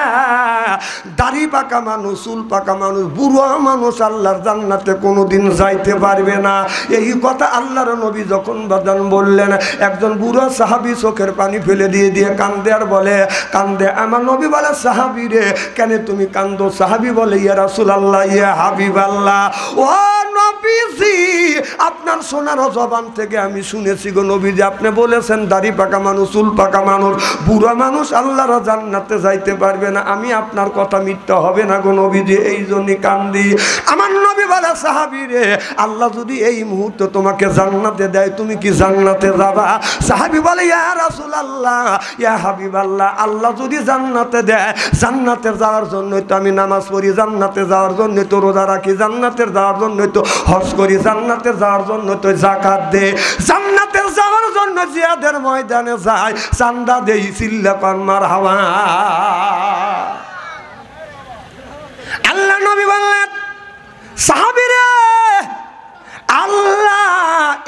S1: দাড়ি পাকা মানুষ, চুল পাকা মানুষ, বুড়ো মানুষ আল্লাহর জান্নাতে কোনোদিন যাইতে পারবে না। এই কথা আল্লাহর নবী যখন বাদান বললেন, একজন বুড়ো সাহাবী চোখের পানি ফেলে দিয়ে কান্দে আর বলে, কান্দে। আমার নবী বলে, সাহাবী রে কেন তুমি কান্দো? সাহাবী বলে, ইয়া রাসূলুল্লাহ, ইয়া হাবিবাল্লাহ, ও নবীজি আপনার সোনার জবান থেকে আমি শুনেছি গো নবীজি, আপনি বলেছেন দাড়ি পাকা মানুষ, চুল পাকা মানুষ, বুড়া মানুষ আল্লাহর জান্নাতে যাইতে পারবে না। আমি আপনার কথা মিথ্যা হবে না গো নবীজি, এই জন্যই কান্দি। আমার নবী বলে, সাহাবী রে আল্লাহ যদি এই মুহূর্তে তোমাকে জান্নাতে দেয়, তুমি কি জান্নাতে যাবা? সাহাবী বলে, ইয়া রাসূলুল্লাহ, ইয়া হাবিবাল্লাহ, আল্লাহ যদি জান্নাতে দেয়, জান্নাতে যাওয়ার জন্যই তো আমি নামাজ পড়ি, জান্নাতে যাওয়ার জন্যই তো রোজা রাখি, জান্নাতের যাওয়ার জন্যই তো হজ করি, জান্নাতে যাওয়ার জন্য তো যাকাত দে, জান্নাতে যাওয়ার জন্য জিহাদের ময়দানে যায়, চান্দা দেই, চিল্লা কর মারহাবা। আল্লাহ নবী বললেন, সাহাবীরা আল্লাহ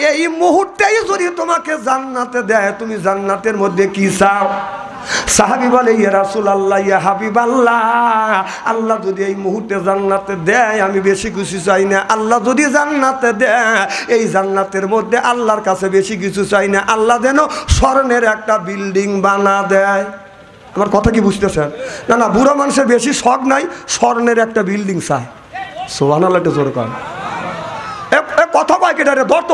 S1: এই মুহূর্তেই যদি তোমাকে জান্নাতে দেয়, তুমি জান্নাতের মধ্যে কি চাও? সাহাবী বলে, ইয়া রাসূলুল্লাহ, ইয়া হাবিবাল্লাহ, আল্লাহ যদি এই মুহূর্তে জান্নাতে দেয় আমি বেশি কিছু চাই না। আল্লাহ যদি জান্নাতে দেয়, এই জান্নাতের মধ্যে আল্লাহর কাছে বেশি কিছু চাই না, আল্লাহ যেন স্বর্ণের একটা বিল্ডিং বানা দেয়। আমার কথা কি বুঝতেছেন? না না, বুড়ো মানুষের বেশি শখ নাই, স্বর্ণের একটা বিল্ডিং চায়। সুবহানাল্লাহ, একটু জোরে কর। কথা কয় কেটে রে দত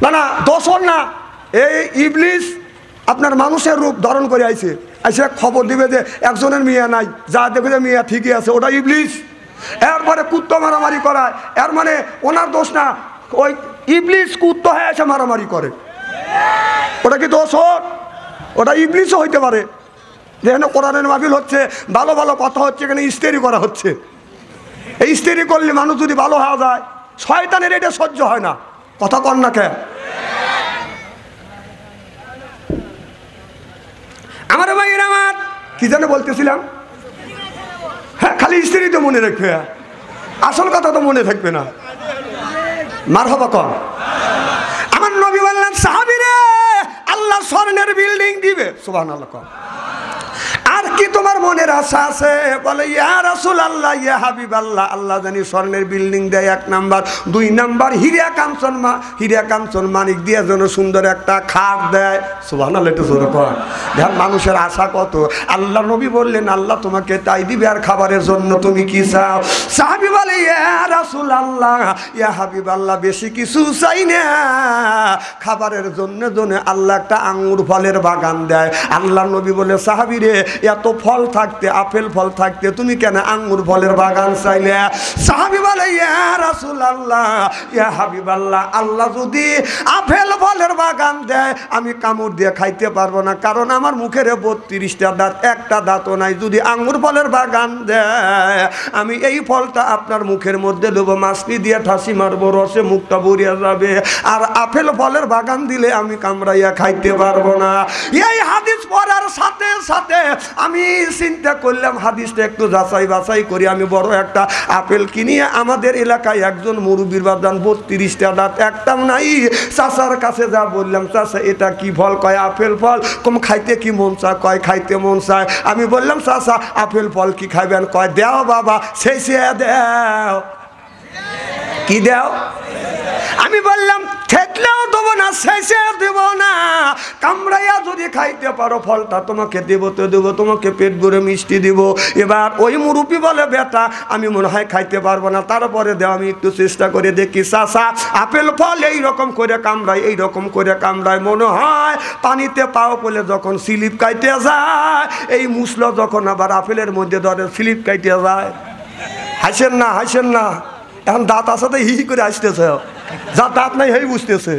S1: না না, দোষর না, এই ইবলিস আপনার মানুষের রূপ ধারণ করে আইছে, আইসে খবর দিবে যে একজনের মেয়ে নাই, যা দেখবে যে মেয়ে ঠিকই আছে, ওটা ইবলিস। এরপরে কুত্তো মারামারি করায়, এর মানে ওনার দোষ না, ওই ইবলিস কুত্তো হয়ে এসে মারামারি করে। ওটা কি দোষ? ওটা ইবলিসও হইতে পারে। যেখানে কোরআনের মাহফিল হচ্ছে, ভালো ভালো কথা হচ্ছে, এখানে ইস্তেরি করা হচ্ছে। এই ইস্তেরি করলে মানুষ যদি ভালো হওয়া যায়, শয়তানের এটা সহ্য হয় না। কথা কর না কে? আমার ভাইয়ের আমার কি যেন বলতেছিলাম, হ্যাঁ, খালি স্ত্রী তো মনে রাখবে, আসল কথা তো মনে থাকবে না। মারহাবা কর। আমার নবী বললেন, সাহাবীরা আল্লাহ স্বর্ণের বিল্ডিং দিবে। সুবহানাল্লাহ কর। আর কি তোমার মনের আশা আছে? বলে, ইয়া রাসূলুল্লাহ, ইয়া হাবিবাল্লাহ, আল্লাহ জানি স্বর্ণের বিল্ডিং দেয় 1 নাম্বার, 2 নাম্বার হীরা কাঞ্চন মানিক দিয়ে যেন সুন্দর একটা খাট দেয়। সুবহানাল্লাহ, একটু জোরে কর। দেখ মানুষের আশা কত। আল্লাহ নবী বললেন, আল্লাহ তোমাকে তাই দিবে, আর খাবারের জন্য তুমি কি চাও? সাহাবী বলে, ইয়া রাসূলুল্লাহ, ইয়া হাবিবাল্লাহ, বেশি কিছু চাই না, খাবারের জন্য আল্লাহ একটা আঙ্গুর ফলের বাগান দেয়। আল্লাহ নবী বলে, সাহাবী রে এত ফল থাকতে, আপেল ফল থাকতে তুমি কেন আঙ্গুর ফলের বাগান চাইলে? সাহাবী বলে, ইয়া রাসূলুল্লাহ, ইয়া হাবিবাল্লাহ, আল্লাহ যদি আপেল ফলের বাগান দেয় আমি কামড় দিয়ে খাইতে পারবো না, কারণ আমার মুখের 32টা দাঁত, একটা দাঁতও নাই। যদি আঙ্গুর ফলের বাগান দেয় আমি এই ফলটা আপনার মুখের মধ্যে দেবো, মাছলি দিয়ে ঠাসি মারবো, রসে মুখটা ভরিয়া যাবে। আর আপেল ফলের বাগান দিলে আমি কামড়াইয়া খাইতে পারবো না। এই হাদিস পড়ার সাথে সাথে আমি চিন্তা করলাম, হাদিসটা একটু যাচাই বাছাই করি। আমি বড় একটা আপেল কিনিয়ে আমাদের এলাকায় একজন মুরব্বির বাদান, 32টা দাঁত, একটাও নাই। চাচার কাছে যা বললাম, চাচা এটা কি ফল? কয় আপেল ফল। কম খাইতে কি মন চায়? কয় খাইতে মন চায়। আমি বললাম, চাচা আপেল ফল কি খাইবেন? কয় দেও বাবা, সেই দেও। কি দেও? আমি বললাম, থেতলেও দেবো না, শেষে দেব না, কামড়াইয়া যদি খাইতে পারো ফলটা তোমাকে দেবো তো দেবো, তোমাকে পেট ভরে মিষ্টি দিব। এবার ওই মুরুব্বি বলে, বেটা আমি মনে হয় খাইতে পারবো না, তারপরে দেও, আমি একটু চেষ্টা করে দেখি। চাচা আপেল ফল এইরকম করে কামড়ায়, এইরকম করে কামড়ায়, মনে হয় পানিতে পাও বলে যখন স্লিপ কাইতে যায়, এই মুসলো যখন আবার আপেলের মধ্যে ধরে স্লিপ কাইতে যায়। হাসেন না, হাসেন না, এখন দাঁত আসাতে হি করে আসতেছে, যা দাঁত নাই হেই বুঝতেছে।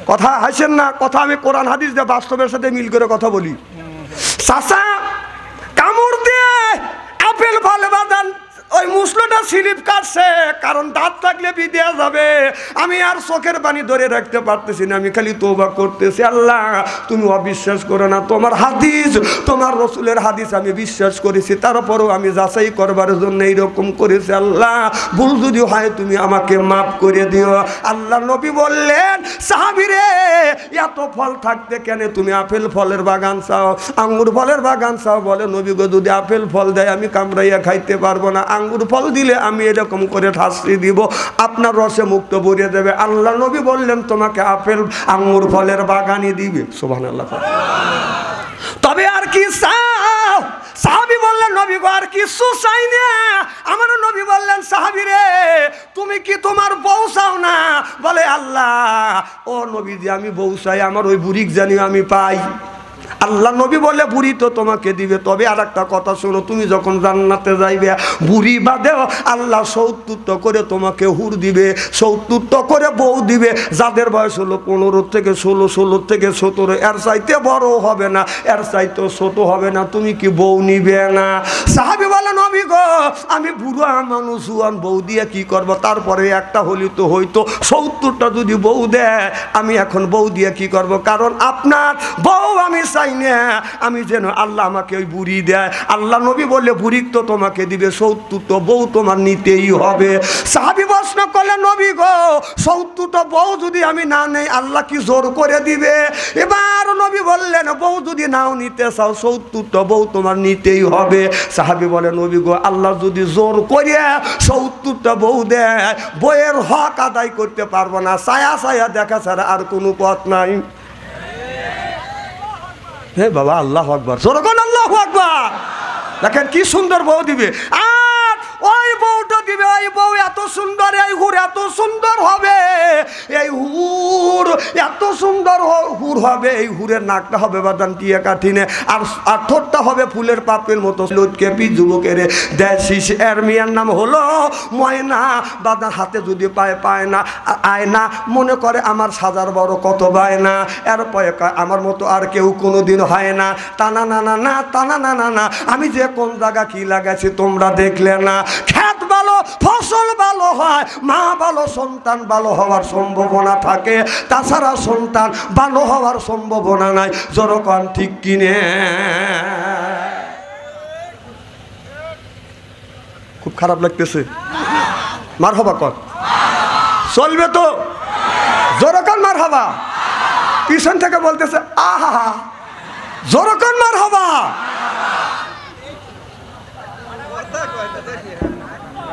S1: কথা হাসেন না, কথা আমি কোরআন হাদিস দিয়ে বাস্তবের সাথে মিল করে কথা বলি। চাচা কামড় দিয়ে আপেল ফল বাদান ওই মুসলো দুটা স্লিপ কাটছে, কারণ দাঁত থাকলে বিদেয়া যাবে। আমি আর চোখের পানি ধরে রাখতে পারতেছি না, আমি খালি তওবা করতেছি। আল্লাহ তুমি অবিশ্বাস করো না, তোমার হাদিস, তোমার রসুলের হাদিস আমি বিশ্বাস করেছি, তারপরেও আমি যাচাই করবার জন্য এইরকম করেছি। আল্লাহ ভুল যদি হয় তুমি আমাকে মাফ করে দিও। আল্লাহ নবী বললেন, সাহাবীরে এত ফল থাকতে কেন তুমি আপেল ফলের বাগান চাও, আঙ্গুর ফলের বাগান চাও? বলে নবী গো, যদি আপেল ফল দেয় আমি কামড়াইয়া খাইতে পারবো না, আঙ্গুর ফল দিলে আমি এরকম করে ঠাসি দিব, আপনার রসে মুক্ত ভরিয়ে দেবে। আল্লাহ নবী বললেন, তোমাকে আপেল আঙ্গুর ফলের বাগানই দিবে। সুবহানাল্লাহ। তবে আর কি চাও? সাহাবী বললেন, নবী গো আর কিছু চাই না। আমার নবী বললেন, সাহাবী রে তুমি কি তোমার বউ চাও না? বলে আল্লাহ ও নবীজি আমি বউ চাই, আমার ওই বুড়িক জানি আমি পাই। আল্লাহ নবী বলে, বুড়ি তো তোমাকে দিবে, তবে আর একটা কথা শোনো, তুমি যখন জান্নাতে যাইবে বুড়ি বাদেও আল্লাহ ৭০টা করে তোমাকে হুর দিবে, ৭০টা করে বউ দিবে। যাদের বয়স হলো ১৫ থেকে ১৬, ১৬ থেকে ১৭, এর চাইতে বড় হবে না, এর চাইতে ছোট হবে না, তুমি কি বউ নিবে না? সাহাবী বলে, নবী গো আমি বুড়া মানুষ, জুয়ান, বউ দিয়ে কি করব? তারপরে একটা হলি তো হইতো, ৭০টা যদি বউ দেয় আমি এখন বউ দিয়ে কি করব? কারণ আপনার বউ আমি চাই না, আমি যেন আল্লাহ আমাকে ওই বুড়ি দেয়। আল্লাহ নবী বললে, বুড়ি তো তোমাকে দিবে, ৭০টা বউ তোমার নিতেই হবে। সাহাবী প্রশ্ন করলে, নবী গো ৭০টা বউ যদি আমি না নেই আল্লাহ কি জোর করে দিবে? এবার নবী বললেন, বউ যদি নাও নিতে চাও ৭০টা বউ তোমার নিতেই হবে। সাহাবী বলে, নবী গো আল্লাহ যদি জোর করে ৭০টা বউ দেয়, বইয়ের হক আদায় করতে পারবো না, ছায়া ছায়া দেখা ছাড়া আর কোনো পথ নাই। হে বাবা, আল্লাহ আকবার, জোরকন আল্লাহু আকবার। দেখেন কি সুন্দর বউ দিবে, আর ওই বউটা দিবে, ওই বউ এত সুন্দর, এই হুর এত সুন্দর হবে, এই হুর এত সুন্দর হুর হবে, এই হুরের নাকটা হবে বাদান টিয়া কাঠিনে, আর ঠোঁটটা হবে ফুলের পাপড়ির মতো লটকেপি, যুবকের দেয় শীষ। এর মেয়ের নাম হলো ময়না। বাদান হাতে যদি পায় না আয়না, মনে করে আমার সাজার বড় কত বায়না, এর পরে আমার মতো আর কেউ কোনোদিন হয় না, টানা না না না, টানা না না না, আমি যে কোন জায়গা কি লাগাইছি তোমরা দেখলে না। খেত ভালো ফসল ভালো হয়, মা ভালো সন্তান ভালো হওয়ার সম্ভাবনা থাকে, তাছাড়া সন্তান ভালো হওয়ার সম্ভাবনা নাই। জনগণ ঠিক কিনে? খুব খারাপ লাগতেছে, মার হবা কর চলবে তো? জনগণ মার হবা। পিছন থেকে বলতেছে আহা, জনগণ মার হবা।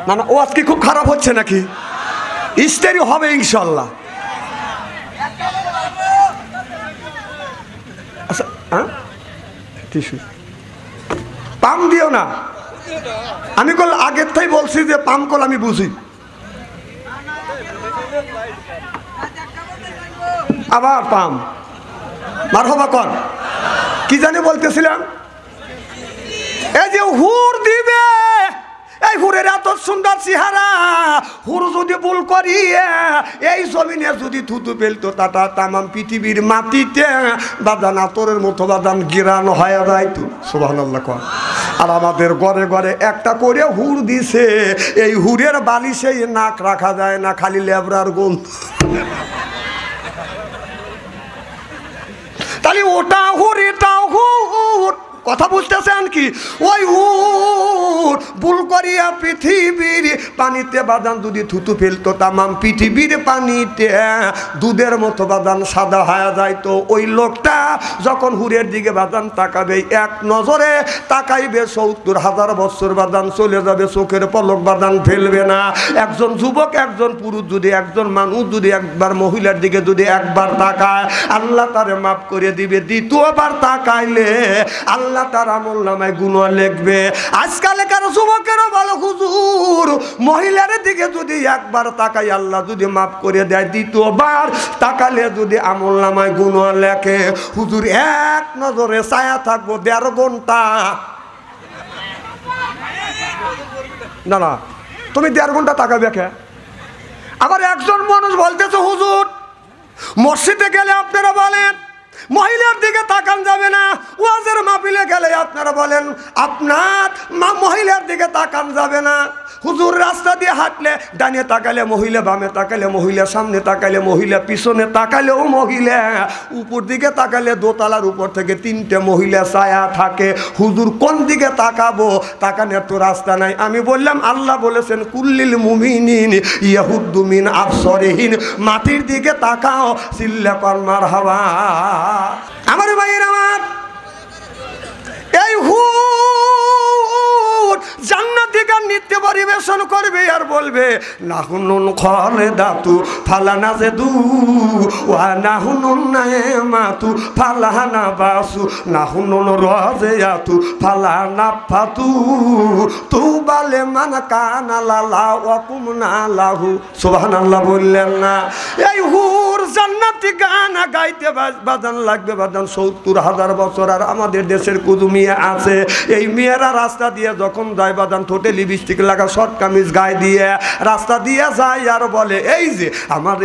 S1: না না, ও আজকে খুব খারাপ হচ্ছে নাকি? ইস্তেরি হবে ইনশাল্লাহ। আচ্ছা হ্যাঁ, পাম দিও না, আমি কল আগের থেকে বলছি যে পাম কল আমি বুঝি। আবার পাম, মারহাবা কর। কি জানি বলতেছিলাম, এই যে হুর দিবে, এই হুরের এত সুন্দর চেহারা, হুর যদি ভুল করিয়ে এই জমিনে যদি থুতু ফেলতো, তাটা তামাম পৃথিবীর মাটিতে বাদান আতরের মতো বাদান গিরান হয়ে যাইতো। সুবহানাল্লাহ কর। আর আমাদের ঘরে ঘরে একটা করে হুর দিছে, এই হুরের বালিশে নাক রাখা যায় না, খালি লেবরার গন্ধ। তাহলে ওটা হুর এটাও হুর, কথা বুঝতেছেন কি? ওই হুর ভুল করিয়া পৃথিবীর পানিতে বাদান যদি থুতু ফেলতো, তামাম পৃথিবীর পানিতে দুধের মতো বাদান সাদা হয়ে যাইতো। ওই লোকটা যখন হুরের দিকে বাদান তাকাবে, এক নজরে তাকাইবে, ৭০,০০০ বছর বাদান চলে যাবে, চোখের পলক বাদান ফেলবে না। একজন যুবক, একজন পুরুষ যদি, একজন মানুষ যদি একবার মহিলার দিকে যদি একবার তাকায়, আল্লাহ তারে মাফ করে দিবে। দ্বিতীয়বার তাকাইলে আল্লাহ তার আমল নামায় গুনাহ লিখবে। আজকালকার যুবকেরও বলো, হুজুর মহিলার দিকে যদি একবার তাকাই আল্লাহ যদি মাফ করে দেয়, দ্বিতীয়বার তাকালে যদি আমল নামায় গুনাহ লেখে। হুজুর এক নজরে ছায়া থাকবো ১.৫ ঘন্টা। না না, তুমি ১.৫ ঘন্টা তাকাবে কে? আবার একজন মানুষ বলতেছে, হুজুর মসজিদে গেলে আপনারা বলেন মহিলার দিকে তাকান যাবে না। ওয়াজের মাহফিলে গেলে আপনারা বলেন আপনার মহিলার দিকে তাকান যাবে না। হুজুর রাস্তা দিয়ে হাঁটলে ডানে তাকালে মহিলা, বামে তাকালে মহিলা, সামনে তাকালে মহিলা, পিছনে তাকালেও মহিলা, উপর দিকে তাকালে দোতলার উপর থেকে 3টে মহিলা ছায়া থাকে। হুজুর কোন দিকে তাকাবো? তাকানোর তো রাস্তা নাই। আমি বললাম আল্লাহ বলেছেন কুল্লিল মুমিনিন ইয়াহুদ্দু মিন আবসারিহিন, মাটির দিকে তাকাও, চিল্লা কর মারহাবা। আমার ভাইয়ের আমার, এই হুদ জান্নাতি গান নৃত্য পরিবেশন করবে আর বলবে নাহুনুন খালিদাতু ফালানাজেদু ওয়া নাহুনুন নাইমাতু ফালানাবাসু নাহুনুন রাজিয়াতু ফালানাফাতু তুবালে মান কানা লালা ওয়া কুমনা লাহু। সুবহানাল্লাহ বললেন না? এই হুর জান্নাতি গান গাইতে বাজান লাগবে বাজান 70,000 বছর। আর আমাদের দেশের কুদু মেয়ে আছে, এই মেয়েরা রাস্তা দিয়ে যখন যায় বাজান ঠোঁটে লিপস্টিক লাগা, শর্ট কামিজ গায়ে দিয়ে রাস্তা দিয়ে যায় আর বলে এই যে আমার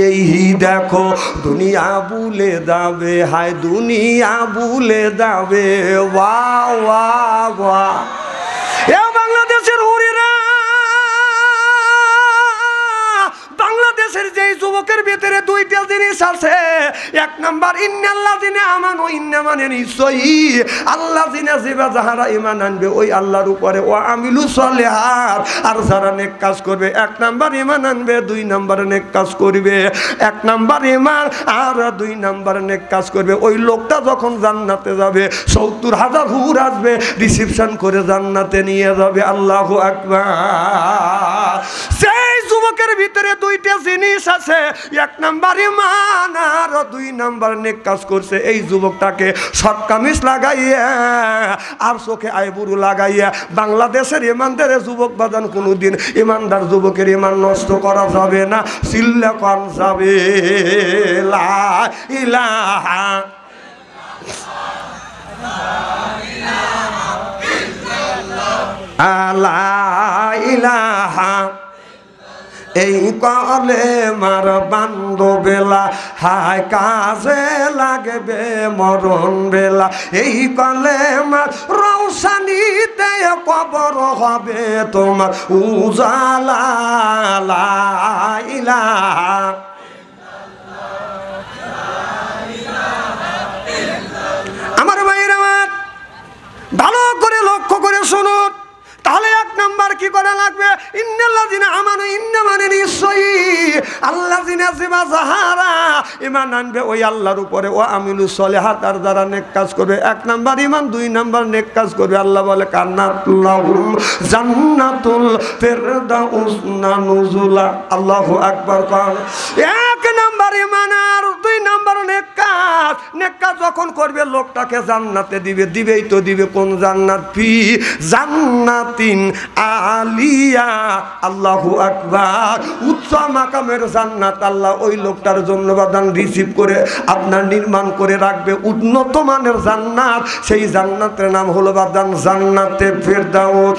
S1: এই দেখো দুনিয়া ভুলে যাবে, হায় দুনিয়া ভুলে যাবে। Wow wow wow. এ বাংলাদেশের হুরিরা, বাংলাদেশের যেই যুবকের ভিতরে 2টা জিনিস আছে। 1 নাম্বার ইন্নাল্লাযিনা আমানু, ইন্না মানে নিশ্চয়ই আল্লাযিনা যাহারা ঈমান আনবে ওই আল্লাহর উপরে, ওয়া আমিলুস সলিহাত আর যারা নেক কাজ করবে। 1 নাম্বার ঈমান আনবে, 2 নাম্বার নেক কাজ করবে। 1 নাম্বার ঈমান আর 2 নাম্বার নেক কাজ করবে। ওই লোকটা যখন জান্নাতে যাবে 70,000 হুর আসবে, রিসিপশন করে জান্নাতে নিয়ে যাবে। আল্লাহু আকবার। সেই যুবকের ভিতরে 2টা জিনিস আছে। 1 নাম্বার ঈমান আর 2 নাম্বার নেক কাজ করছে। এই যুবকটাকে শর্ট কামিজ লাগাইয়া আর চোখে আইবুড়ো লাগাইয়া বাংলাদেশের ইমানদার যুবক বাজান কোনোদিন ইমানদার যুবকের ইমান নষ্ট করা যাবে না। চিল্লা কর যাবে লা ইলাহা লা ইলাহা। এই কলেমার বান্ধবেলা হায় কাজে লাগবে মরণ বেলা। এই কলেমার রৌশানিতে কবর হবে তোমার উজালা। লা ইলাহা। আমার ভাইরা আমার, ভালো করে লক্ষ্য করে শুনুন। তাহলে 1 নাম্বার কি করা লাগবে? ইন্নাল্লাযিনা আমানু, ইন্না মানে নিশ্চয়ই আল্লাযিনা যাহারা ঈমান আনবে ওই আল্লাহর উপরে, ওয়া আমিলুস সলিহাত আর যারা নেক কাজ করবে। 1 নাম্বার ঈমান, 2 নাম্বার নেক কাজ করবে। আল্লাহ বলে কান্নাতুল্লাহুম জান্নাতুল ফিরদাউস নুজুলা। আল্লাহু আকবার। 1 নাম্বার ঈমান আর 2 নাম্বার নেক কাজ। নেক কাজ যখন করবে লোকটাকে জান্নাতে দিবে। দিবেই তো দিবে কোন জান্নাত? ফি জান্নাত আলিয়া। আল্লাহু আকবার। উচ্চ মাকামের জান্নাত আল্লাহ ওই লোকটার জন্য বাদান রিসিভ করে আপনার নির্মাণ করে রাখবে। উন্নত মানের জান্নাত, সেই জান্নাতের নাম হলো বাদান জান্নাতে ফেরদাউস।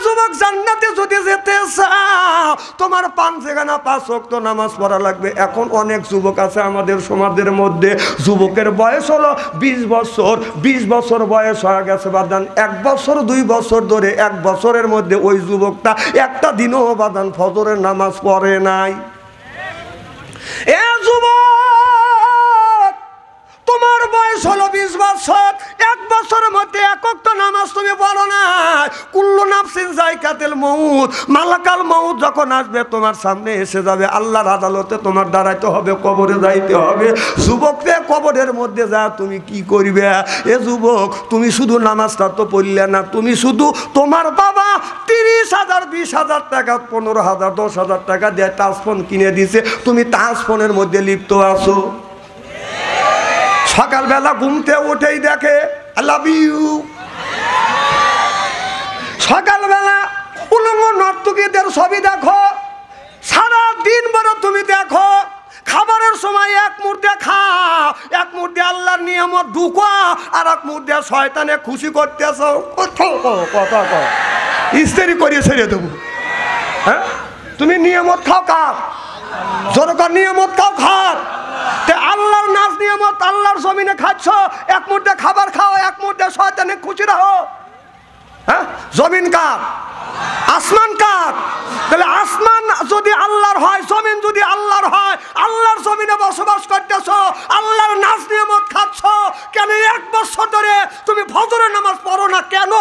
S1: যুবক জান্নাতে যদি যেতে চাও তোমার 5 ওয়াক্ত নামাজ পড়া লাগবে। এখন অনেক যুবক আছে আমাদের সমাজের মধ্যে, যুবকের বয়স হলো 20 বছর, 20 বছর বয়স হয়ে গেছে বাদান 1 বছর 2 বছর ধরে 1 বছরের মধ্যে ওই যুবকটা একটা দিনও বাদান ফজরের নামাজ পড়ে নাই। এ যুবক, তোমার বয়স হলো 20 বছর, 1 বছরের মধ্যে 1 ওয়াক্ত নামাজ তুমি পড়ো না। কুল্লু নাফসিন যায়কাতুল মউত, মালাকাল মউত যখন আসবে তোমার সামনে এসে যাবে, আল্লাহর আদালতে তোমার দাঁড়াইতে হবে, কবরে যাইতে হবে। যুবককে কবরের মধ্যে যা তুমি কি করবে? এ যুবক, তুমি শুধু নামাজটা তো পড়লে না, তুমি শুধু তোমার বাবা 30,000 20,000 টাকা 15,000 10,000 টাকা দিয়ে টাচ ফোন কিনে দিছে, তুমি টাচ ফোনের মধ্যে লিপ্ত আছো। সকালবেলা ঘুমতে উঠেই দেখে আই লাভ ইউ। সকালবেলা উলঙ্গ নর্তকীদের ছবি দেখো, সারা দিন বড় তুমি দেখো। খাবারের সময় 1 মুঠ দিয়ে খাও, 1 মুঠ দিয়ে আল্লাহর নিয়ামত ঢুকো, আর 1 মুঠ দিয়ে শয়তানে খুশি করতেছ। কথা ইস্তেরি করিয়ে ছেড়ে দেবো। হ্যাঁ, তুমি নিয়ামত খাও কার? জোর কর, নিয়ামত খাও খার? আল্লাহর নাজ নিয়ামত, আল্লাহর খাচ্ছ, এক মুঠে খাবার খাও, এক মুঠে শয়তানে খুশি রাখো। হ্যাঁ, জমিন কার? আসমান কার? তাহলে আসমান যদি আল্লাহর হয়, জমিন যদি আল্লাহর হয়, আল্লাহর জমিনে বসবাস করতেছ, আল্লাহর নাজ নিয়ামত খাচ্ছ, কেন 1 বছর ধরে তুমি ফজরের নামাজ পড়ো না কেন?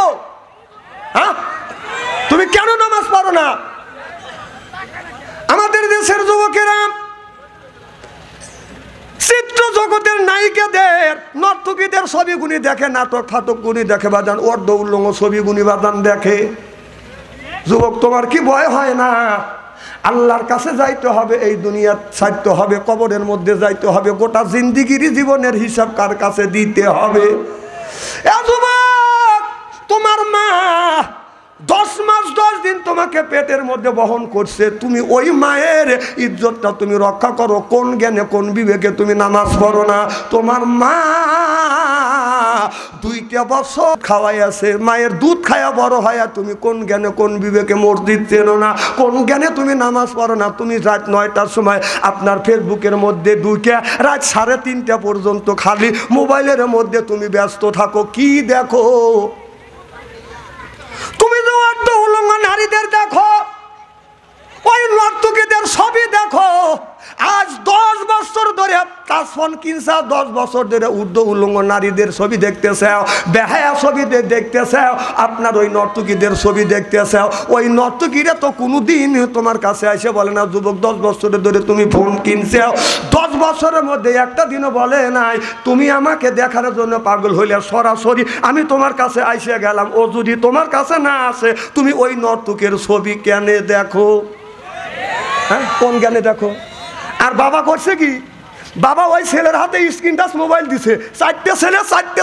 S1: হ্যাঁ, তুমি কেন নামাজ পড়ো না? আমাদের দেশের যুবকেরা চিত্র জগতের নায়িকাদের, নর্তকীদের ছবিগুনি দেখে, নাটক ফাটক গুনি দেখে বাজান, অর্ধ উল্লঙ্গ ছবিগুনি বাজান দেখে। যুবক, তোমার কি ভয় হয় না? আল্লাহর কাছে যাইতে হবে, এই দুনিয়া ছাড়তে হবে, কবরের মধ্যে যাইতে হবে, গোটা জিন্দিগির জীবনের হিসাব কার কাছে দিতে হবে? যুবক, তোমার মা 10 মাস 10 দিন তোমাকে পেটের মধ্যে বহন করছে, তুমি ওই মায়ের ইজ্জতটা তুমি রক্ষা করো। কোন জ্ঞানে, কোন বিবেকে তুমি নামাজ পড়ো না? তোমার মা 2টা বছর খাওয়াই আছে, মায়ের দুধ খায়া বড় হয়, তুমি কোন জ্ঞানে, কোন বিবেকে মসজিদ চেনো না? কোন জ্ঞানে তুমি নামাজ পড়ো না? তুমি রাত 9টার সময় আপনার ফেসবুকের মধ্যে ঢুকে রাত 3:30টা পর্যন্ত খালি মোবাইলের মধ্যে তুমি ব্যস্ত থাকো। কি দেখো? তুমি যে অর্ধ উলঙ্গ নারীদের দেখো, ওই নর্তকীদের ছবি দেখো। আজ 10 বছর ধরে কাশফোন কিনছা, 10 বছর ধরে উর্ধ উলঙ্গ নারীদের ছবি দেখতেছে, বেহায়া ছবি দেখতেছে, আপনার ওই নর্তকীদের ছবি দেখতেছে। ওই নর্তকীরা তো কোনোদিন তোমার কাছে এসে বলে না, যুবক 10 বছরের ধরে তুমি ফোন কিনছে, 10 বছরের মধ্যে একটা দিনও বলে নাই তুমি আমাকে দেখার জন্য পাগল হইলে সরাসরি আমি তোমার কাছে এসে গেলাম। ও যদি তোমার কাছে না আসে, তুমি ওই নর্তকের ছবি কেন দেখো? হ্যাঁ, কোন জ্ঞানে দেখো? আর বাবা করছে কি? বাবা ওই ছেলের হাতে স্ক্রিন টাচ মোবাইল দিছে, 4টে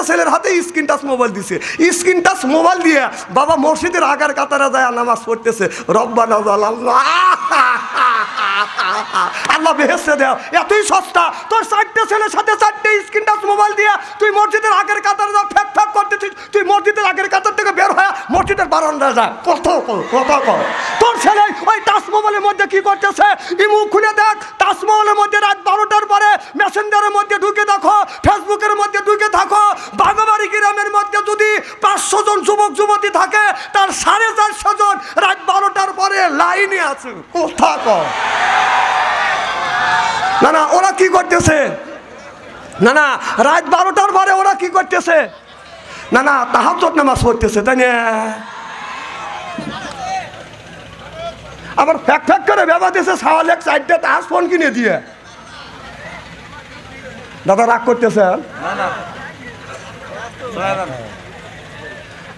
S1: ছেলের হাতে স্ক্রিন টাচ মোবাইল দিছে। স্ক্রিন টাচ মোবাইল দিয়ে বাবা মসজিদের আগার কাতারে যায় নামাজ পড়তেছে। রব্বানা জালাল্লাহ, আল্লাহ বেহেশতে দাও, এতই সস্তা। তোর 4টে ছেলের সাথে 4টে স্ক্রিন টাচ মোবাইল দিয়ে তুই মসজিদের আগের কাতারে যা ফ্যাক ফ্যাক করতেছিস। তুই মসজিদের আগের কাতার থেকে বের হয়ে মসজিদের বারান্দায় যা, কত কর। তোর ছেলে ওই টাচ মোবাইলের মধ্যে কি করতেছে? ইমু খুলে দেখ, টাচ মোবাইলের মধ্যে রাত 12টার পরে মেসেঞ্জারের মধ্যে ঢুকে দেখো, ফেসবুকের মধ্যে ঢুকে থাকো। বাগাবাড়ি গ্রামের মধ্যে যদি 500 জন যুবক যুবতী থাকে, তার 450 জন রাত 12টার পরে লাইনে আছে। কোথা কর? না না, ওরা কি করতেছে? না না, রাত 12টার পরে ওরা কি করতেছে? না না, তাহাজ্জুদ নামাজ পড়তেছে, তাই না? আবার ফ্যাক ফ্যাক করে ব্যবহার দিয়েছে, সাওয়ালেক 4টে তাহাজ ফোন কিনে দিয়ে। দাদা রাগ করতেছেন?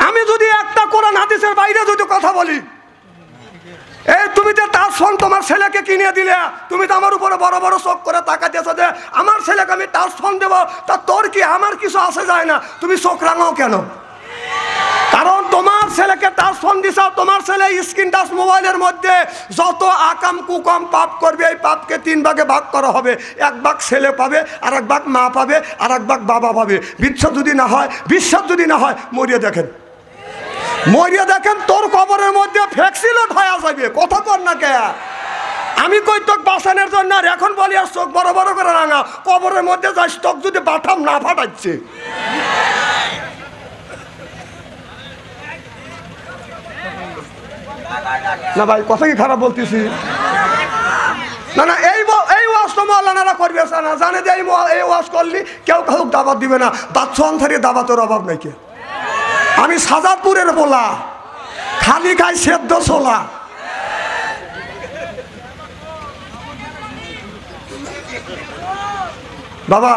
S1: আমি যদি একটা কোরআন হাদিসের বাইরে যদি কথা বলি, এই তুমি যে তার ফোন তোমার ছেলেকে কিনে দিলে, তুমি তো আমার উপরে বড় বড় চোখ করে তাকাতেছো যে আমার ছেলেকে আমি টাচ ফোন দেবো, তা তোর কি আমার কিছু আসে যায় না? তুমি চোখ রাঙাও কেন? কারণ তোমার ছেলেকে টাচ ফোন দিছ, তোমার ছেলে স্ক্রিন টাচ মোবাইলের মধ্যে যত আকাম কুকাম পাপ করবে, এই পাপকে 3 ভাগে ভাগ করা হবে। 1 ভাগ ছেলে পাবে, আর 1 ভাগ মা পাবে, আর 1 ভাগ বাবা পাবে। বিশ্বাস যদি না হয় মরিয়ে দেখেন, তোর কবরের মধ্যে ফ্যাক্সিলোড হয়ে যাবে। কথা কর না কে? আমি কই তোক বাঁচানোর জন্য, আর এখন বলি আর চোখ বড় বড় করে রাঙা, কবরের মধ্যে যাই তোক যদি বাঠাম না ফাটাচ্ছে। না ভাই, কথা কি খারাপ বলতেছি? না না, এই ওয়াজ তো মাওলানারা করবে না, জানে যে এই ওয়াজ করলি কেউ কাউকে দাবাত দিবে না। বাচ্চা অন্থারে দাবাতের অভাব নাই। কে? আমি সাজাদপুরের বলা, খালি খাই সেদ্ধ ছোলা। বাবা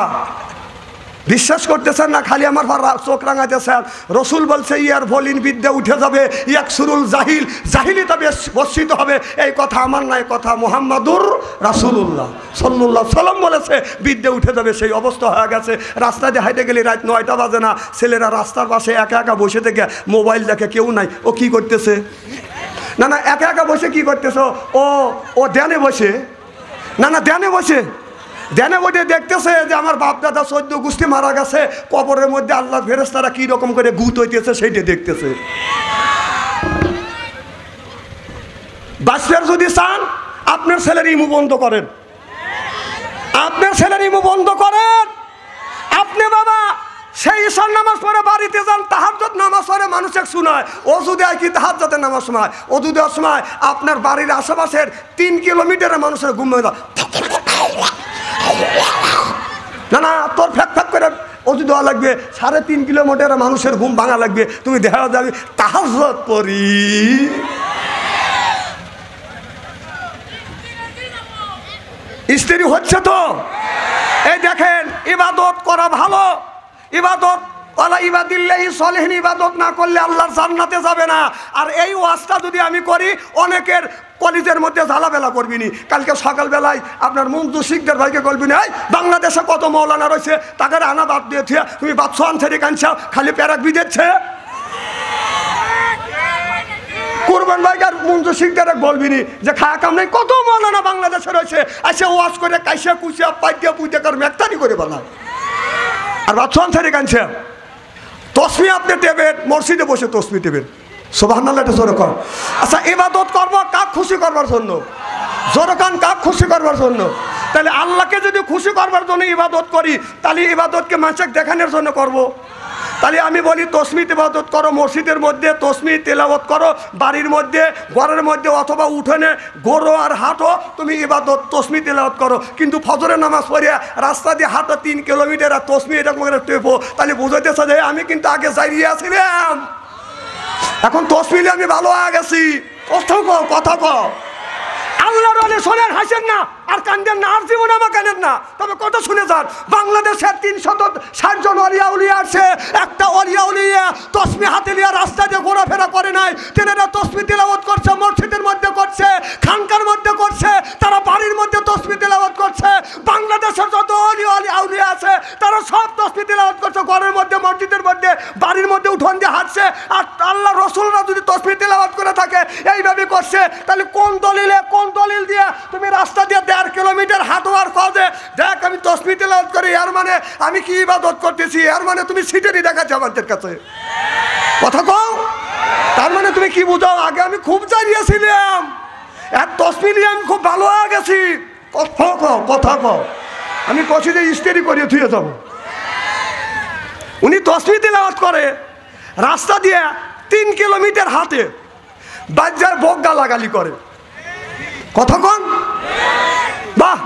S1: বিশ্বাস করতেছেন না, খালি আমার চোখ রাঙাইতেছেন। রসুল বলছে ইয়ার ভলিন বিদ্যা উঠে যাবে, ইয়াকসুরুল জাহিল, জাহিলিতা বর্ষিত হবে। এই কথা আমার নাই, কথা মুহাম্মাদুর রাসূলুল্লাহ সাল্লাল্লাহু আলাইহি সাল্লাম বলেছে, বিদ্যা উঠে যাবে। সেই অবস্থা হয়ে গেছে। রাস্তায় দিয়ে হাইটে গেলে রাত 9টা বাজে না, ছেলেরা রাস্তার পাশে একা একা বসে থেকে মোবাইল দেখে, কেউ নাই। ও কি করতেছে? না না, একা একা বসে কি করতেছে? ও ধ্যানে বসে, না না ধ্যানে বসে দেখতেছে যে আমার বাপ দাদা 14 গোষ্ঠী মারা গেছে, কবরের মধ্যে আল্লাহর ফেরেশতারা কি রকম করে গুত হইতেছে সেইটা দেখতেছে। বাচ্চার যদি চান, আপনার ছেলের ইমু বন্ধ করেন, আপনি বাবা সেই ঈশার নামাজ পড়ে বাড়িতে যান, তাহাজ্জুদ নামাজ পড়ে মানুষের শোনায়, অজু দেয় কি তাহাজ্জুদের নামাজ সময়, অজু দেওয়ার সময় আপনার বাড়ির আশেপাশের 3 কিলোমিটারের মানুষের ঘুম হয়ে যায়। না তোর ফ্যাক ফ্যাক করে অজু দেওয়া লাগবে, 3.5 কিলোমিটারের মানুষের ঘুম ভাঙা লাগবে, তুমি দেখা যাবে তাহাজ্জুদ পড়ি। স্ত্রী হচ্ছে তো। এই দেখেন, ইবাদত করা ভালো, ইবাদত ওয়ালা ইবাদিল্লাহি সলিহিন, ইবাদত না করলে আল্লাহর জান্নাতে যাবে না। আর এই ওয়াজটা যদি আমি করি, অনেকের কলেজের মধ্যে ঝালাবেলা করবি নি। কালকে সকালবেলায় আপনার মঞ্জু শিখদের ভাইকে বলবি না, এই বাংলাদেশে কত মৌলানা রয়েছে, তাকে আনা বাদ দিয়ে তুমি বাদশাহ আনসারি কানছাও, খালি প্যারাক বিদেছে। কুরবান ভাই আর মঞ্জু শিখদের বলবি নি যে খায়া কাম নেই, কত মৌলানা বাংলাদেশে রয়েছে, আসে ওয়াজ করে কাইসা কুচিয়া পাইয়া পুইতে কার মেকতানি করে বলা। আর বাদশাহ আনসারি কানছে তসমি আপনি দেবেন, মসজিদে বসে তসমি দেবেন, সুবহানাল্লাহ এটা জোরে কর। আচ্ছা, ইবাদত করবো কাক খুশি করবার জন্য, জোরে কান কাক খুশি করবার জন্য। তাহলে আল্লাহকে যদি খুশি করবার জন্য ইবাদত করি, তাহলে ইবাদতকে মানুষকে দেখানোর জন্য করব। তাহলে আমি বলি তসমি ইবাদত করো, মসজিদের মধ্যে তসমি তেলাওয়াত করো, বাড়ির মধ্যে ঘরের মধ্যে অথবা উঠোনে গরো আর হাঁটো, তুমি ইবাদত তসমি তেলাওয়াত করো। কিন্তু ফজরের নামাজ পড়িয়া রাস্তা দিয়ে হাঁটো 3 কিলোমিটার আর তসমি এরকম করে টেপো, তাহলে বুঝাইতেছে যে আমি কিন্তু আগে যাইয়ে আসছিলাম, এখন তসমিলে আমি ভালো হয়ে গেছি। কথা কও আল্লাহর ওলি শোনেন, হাসেন না আর কান্দেন না, আর জীবনে আমার কানেন না, তবে কত শুনে যান। বাংলাদেশের 360 জন ওলিয়া উলিয়া আছে, একটা ওলিয়া উলিয়া তসমি হাতে লিয়া রাস্তা দিয়ে ঘোরাফেরা করে নাই, তেনারা তসমি তেলাওয়াত করছে, মসজিদের মধ্যে করছে, খানকার মধ্যে করছে, তারা বাড়ির মধ্যে তসমি তেলাওয়াত করছে। বাংলাদেশের যত ওলিয়া উলিয়া আছে তারা সব তসমি তেলাওয়াত করছে, ঘরের মধ্যে, মসজিদের মধ্যে, বাড়ির মধ্যে উঠোন দিয়ে হাঁটছে। আর আল্লাহ রসুলরা যদি তসমি তেলাওয়াত করে থাকে, এইভাবে করছে, তাহলে কোন দলিল দিয়ে তুমি রাস্তা দিয়ে 1.5 কিলোমিটার হাঁটো আর কাজে দেখ আমি তসমি তেলাওয়াত করি, এর মানে আমি কি ইবাদত করতেছি? এর মানে তুমি সিটেরই দেখাচ্ছ আমাদের কাছে, কথা কও। তার মানে তুমি কি বুঝাও? আগে আমি খুব চাইছিলাম, এক তসমি নিয়ে আমি খুব ভালো হয়ে গেছি। কথা কও। আমি কছি যে ইস্তেরি করিয়ে থুয়ে যাব। উনি তসমি তেলাওয়াত করে রাস্তা দিয়ে 3 কিলোমিটার হাঁটে, বাজার বক গালাগালি করে, কথা কন। বাহ,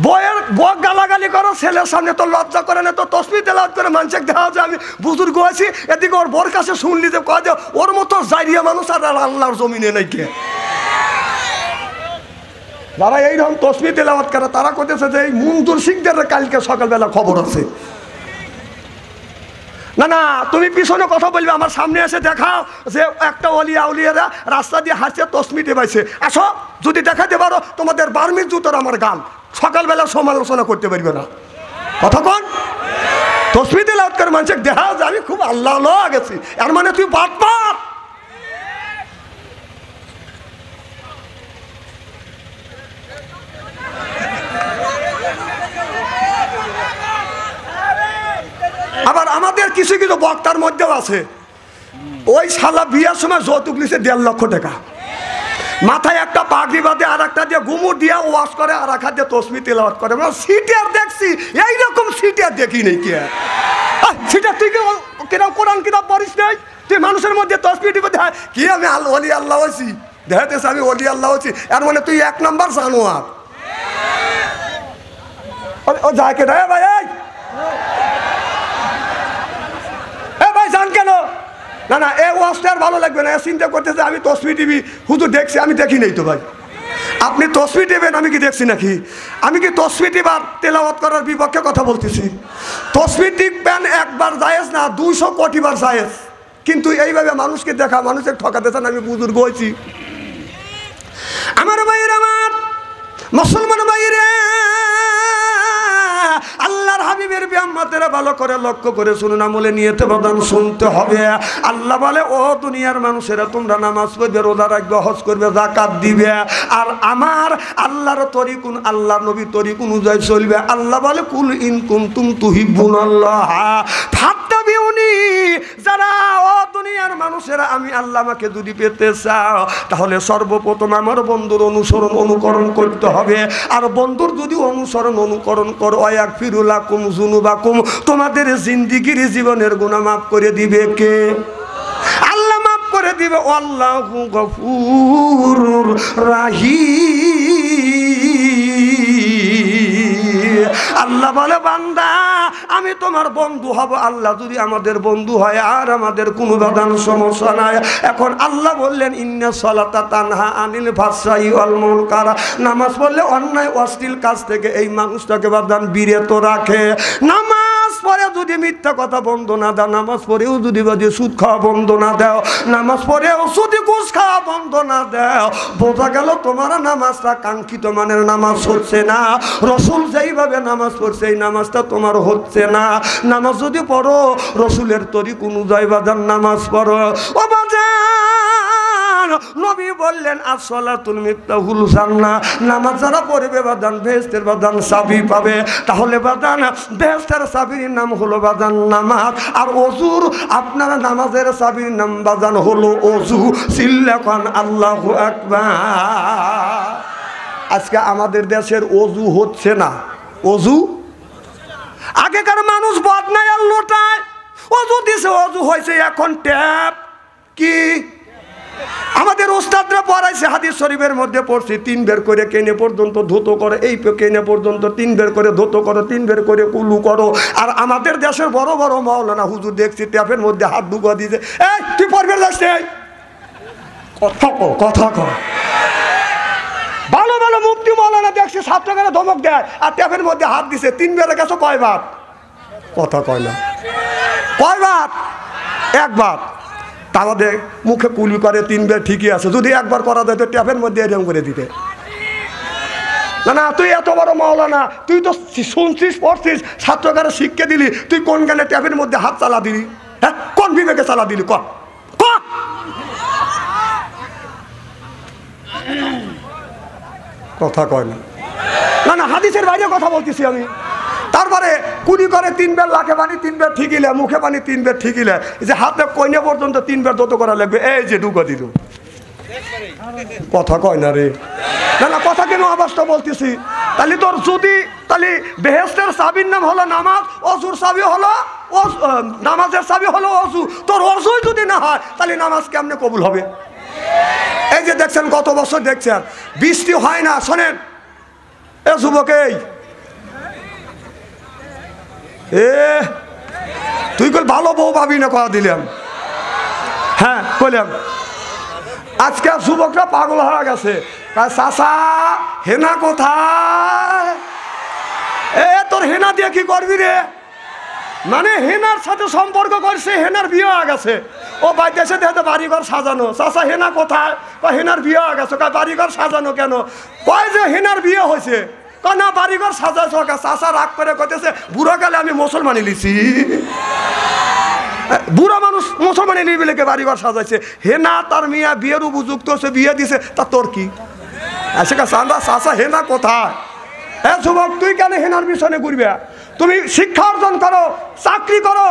S1: বইয়ের বক গালাগালি করো, ছেলের সামনে তো লজ্জা করে না, তো তসমি তেলাওয়াত করে মানুষকে দেখা যায় আমি বুজুর্গ আছি, এদিকে ওর বোর কাছে শুনলি যে কয় যে ওর মতো জাইরিয়া মানুষ আর আল্লাহর জমিনে নাই কে। যারা এইরকম তসমি তেলাওয়াত করে তারা কইতেছে যে এই মঞ্জুর শিখদের কালকে সকালবেলা খবর আছে। না তুমি পিছনে কথা বলবে, আমার সামনে এসে দেখাও যে একটা ওলিয়া উলিয়ারা রাস্তা দিয়ে হাসছে তসমি টেপাইছে, আসো যদি দেখাতে পারো তোমাদের বার্মির জুতোর আমার গাল, সকালবেলা সমালোচনা করতে পারবে না, কথা কন। তসমি তেলাওয়াত করে মানুষকে দেখাও যে আমি খুব আল্লাহ গেছি, এর মানে তুই বাটপার। আবার আমাদের কিছু কিছু বক্তার মধ্যেও আছে, ওই শালা বিয়ার সময় যৌতুক নিছে 1.5 লক্ষ টাকা, মাথায় একটা পাগড়ি বাঁধে, আর একটা দিয়ে ঘুমুর দিয়ে ওয়াশ করে, আর একটা দিয়ে তসমি তেলাওয়াত করে। সিটিয়ার দেখছি, এইরকম সিটিয়ার দেখি নেই কে। সিটিয়ার তুই কিরকম কোরআন কিতাব পড়িস নাই, তুই মানুষের মধ্যে তসমি টিপে দেখ কি আমি ওলি আল্লাহ আছি, দেখাতেছে আমি ওলি আল্লাহ আছি, এর মানে তুই 1 নম্বর জানোয়ার। ও যায় কে ভাই, ভাই জান কেন? না এ ওয়াজটা আর ভালো লাগবে না, চিন্তা করতেছে আমি তসমি টিভি হুজুর দেখছি, আমি দেখি নাই তো ভাই। আপনি তসমি টিপেন, আমি কি দেখছি নাকি? আমি কি তসমি টিপার তেলাওয়াত করার বিপক্ষে কথা বলতেছি? তসমি টিপবেন একবার জায়েজ না, 200 কোটি বার জায়েজ, কিন্তু এইভাবে মানুষকে দেখা, মানুষকে ঠকাতেছেন, আমি বুজুর্গ হয়েছি। আমার ভাইয়ের, আমার মুসলমান ভাইরে, আল্লাহর হাবিবের বিয়াম্মাতেরা ভালো করে লক্ষ্য করে শুনুন, আমলে নিয়তে বাদান শুনতে হবে। আল্লাহ বলে ও দুনিয়ার মানুষেরা তোমরা নামাজ পড়বে, রোজা রাখবে, হজ করবে, যাকাত দিবে, আর আমার আল্লাহর তরিকুন, আল্লাহর নবী তরিক অনুযায়ী চলবে। আল্লাহ বলে কুল ইন কুনতুম তুহিব্বুনাল্লাহ ফাত্তাবিউনি যারা ও দুনিয়ার মানুষেরা আমি আল্লাহ আমাকে যদি পেতে চাও তাহলে সর্বপ্রথম আমার বন্ধুর অনুসরণ অনুকরণ করতে হবে। আর বন্ধুর যদি অনুসরণ অনুকরণ করো ওয়াগফিরুলাকুম যুনুবাকুম, তোমাদের জিন্দেগির জীবনের গুনাহ মাফ করে দিবে কে? আল্লাহ মাফ করে দিবে। আল্লাহু গফুরুর রাহিম। আল্লাহ বলে বান্দা আমি তোমার বন্ধু হব। আল্লাহ যদি আমাদের বন্ধু হয় আর আমাদের কোনো বাধান সমস্যা নাই। এখন আল্লাহ বললেন ইন্না সালাতা তানহা আনিল ফাহশাই ওয়াল মুনকার, নামাজ পড়লে অন্যায় অশ্লীল কাজ থেকে এই মানুষটাকে বাধান বিরত রাখে। নামাজ পড়ে যদি মিথ্যা কথা বন্ধ না দাও, নামাজ পড়েও যদি সুদ খাওয়া বন্ধ না দাও, নামাজ পড়েও যদি ঘুষ খাওয়া বন্ধ না দাও, বোঝা গেল তোমার নামাজটা কাঙ্ক্ষিত মানের নামাজ হচ্ছে না। রসুল যেইভাবে নামাজ পড়ছে এই নামাজটা তোমার হচ্ছে না। নামাজ যদি পড়ো রসুলের তরিক অনুযায়ী বাজান নামাজ পড়ো। ও বাজান নবী বললেন আসসালাতুল মিফতাহুল জান্নাহ, নামাজ যারা পড়বে বাজান বেহেশতের বাজান চাবি পাবে। তাহলে বাজান বেহেশতের চাবির নাম হলো বাজান নামাজ। আর ওযুর আপনারা নামাজের চাবির নাম বাজান হলো ওযু। সিল্লাকান আল্লাহু আকবার। আজকে আমাদের দেশের ওযু হচ্ছে না। ওযু আগেকার মানুষ বদনায় আর লোটায় ওযু দিছে, ওযু হয়েছে এখন ট্যাপ। কি আমাদের ওস্তাদরা পড়াইছে হাদিস শরীফের মধ্যে পড়ছি 3 বের করে কেনে পর্যন্ত ধুতো করো, এই কেনে পর্যন্ত 3 বের করে ধুতো করো, 3 বের করে কুলু করো। আর আমাদের দেশের বড় বড় মাওলানা হুজুর দেখছি ট্যাপের মধ্যে হাত ঢুকা দিয়েছে। এই তুই পড়বে যাচ্ছে কথা কর। ভালো ভালো মুফতি মাওলানা দেখছি ছাত্রকে ধমক দেয় আর ট্যাপের মধ্যে হাত দিছে। 3 বের গেছো কয়বার? কথা কয় না। কয়বার? একবার। তাহলে মুখে কুলি করে 3 বের ঠিকই আছে। যদি একবার করা যায় তো ট্যাপের মধ্যে এরকম করে দিতে। না না তুই এত বড় মাওলানা, তুই তো শুনছিস পড়ছিস ছাত্রকারে শিক্ষা দিলি, তুই কোন জ্ঞানে ট্যাপের মধ্যে হাত চালা দিলি? হ্যাঁ কোন বিবেকে চালা দিলি? কথা কয় না। না না হাদিসের বাইরে কথা বলতেছি আমি। তারপরে কুড়ি করে 3 বের, লাখে পানি 3 বের ঠিকিলে, মুখে পানি 3 বের ঠিকিলে, যে হাতে কইনে পর্যন্ত 3 বের দত করা লাগবে। এই যে ঢুকা দিল। কথা কয় না রে। না না কথা কেন আওয়াজটা বলতেছি? তাহলে তোর যদি তাহলে বেহেশতের চাবির নাম হলো নামাজ, ওযুর চাবি হলো নামাজের চাবি হলো ওযু। তোর ওযুই যদি না হয় তাহলে নামাজ কেমনে কবুল হবে? এই যে দেখছেন কত বছর দেখছেন বৃষ্টি হয় না। শোনেন এ যুবক, এই তুই কল ভালো বউ ভাবি না কথা দিলাম। হ্যাঁ বললাম আজকে যুবকরা পাগল হয়ে গেছে। চাচা হেনা কোথায়? তোর হেনা দিয়ে কি করবি রে? মানে হেনার সাথে সম্পর্ক করছে, হেনার বিয়ে হয়ে গেছে। ও বাইতে এসে দেখে বাড়িঘর সাজানো। চাচা হেনা কোথায়? হেনার বিয়ে হয়ে গেছে। বাড়িঘর সাজানো কেন? কয় যে হেনার বিয়ে হয়েছে। না বাড়িঘর সাজাইছ। চাচা রাগ করে কইতেছে বুড়ো গেলে আমি মুসলমানি লিছি। বুড়া মানুষ মুসলমানি লিবি লেগে বাড়িঘর সাজাইছে। হেনা তার মিয়া বিয়ের উপযুক্ত হচ্ছে, বিয়ে দিছে, তা তোর কি? চাচা হেনা কোথায়? হ্যাঁ যুবক তুই কেন হেনার পিছনে ঘুরবে? তুমি শিক্ষা অর্জন করো, চাকরি করো,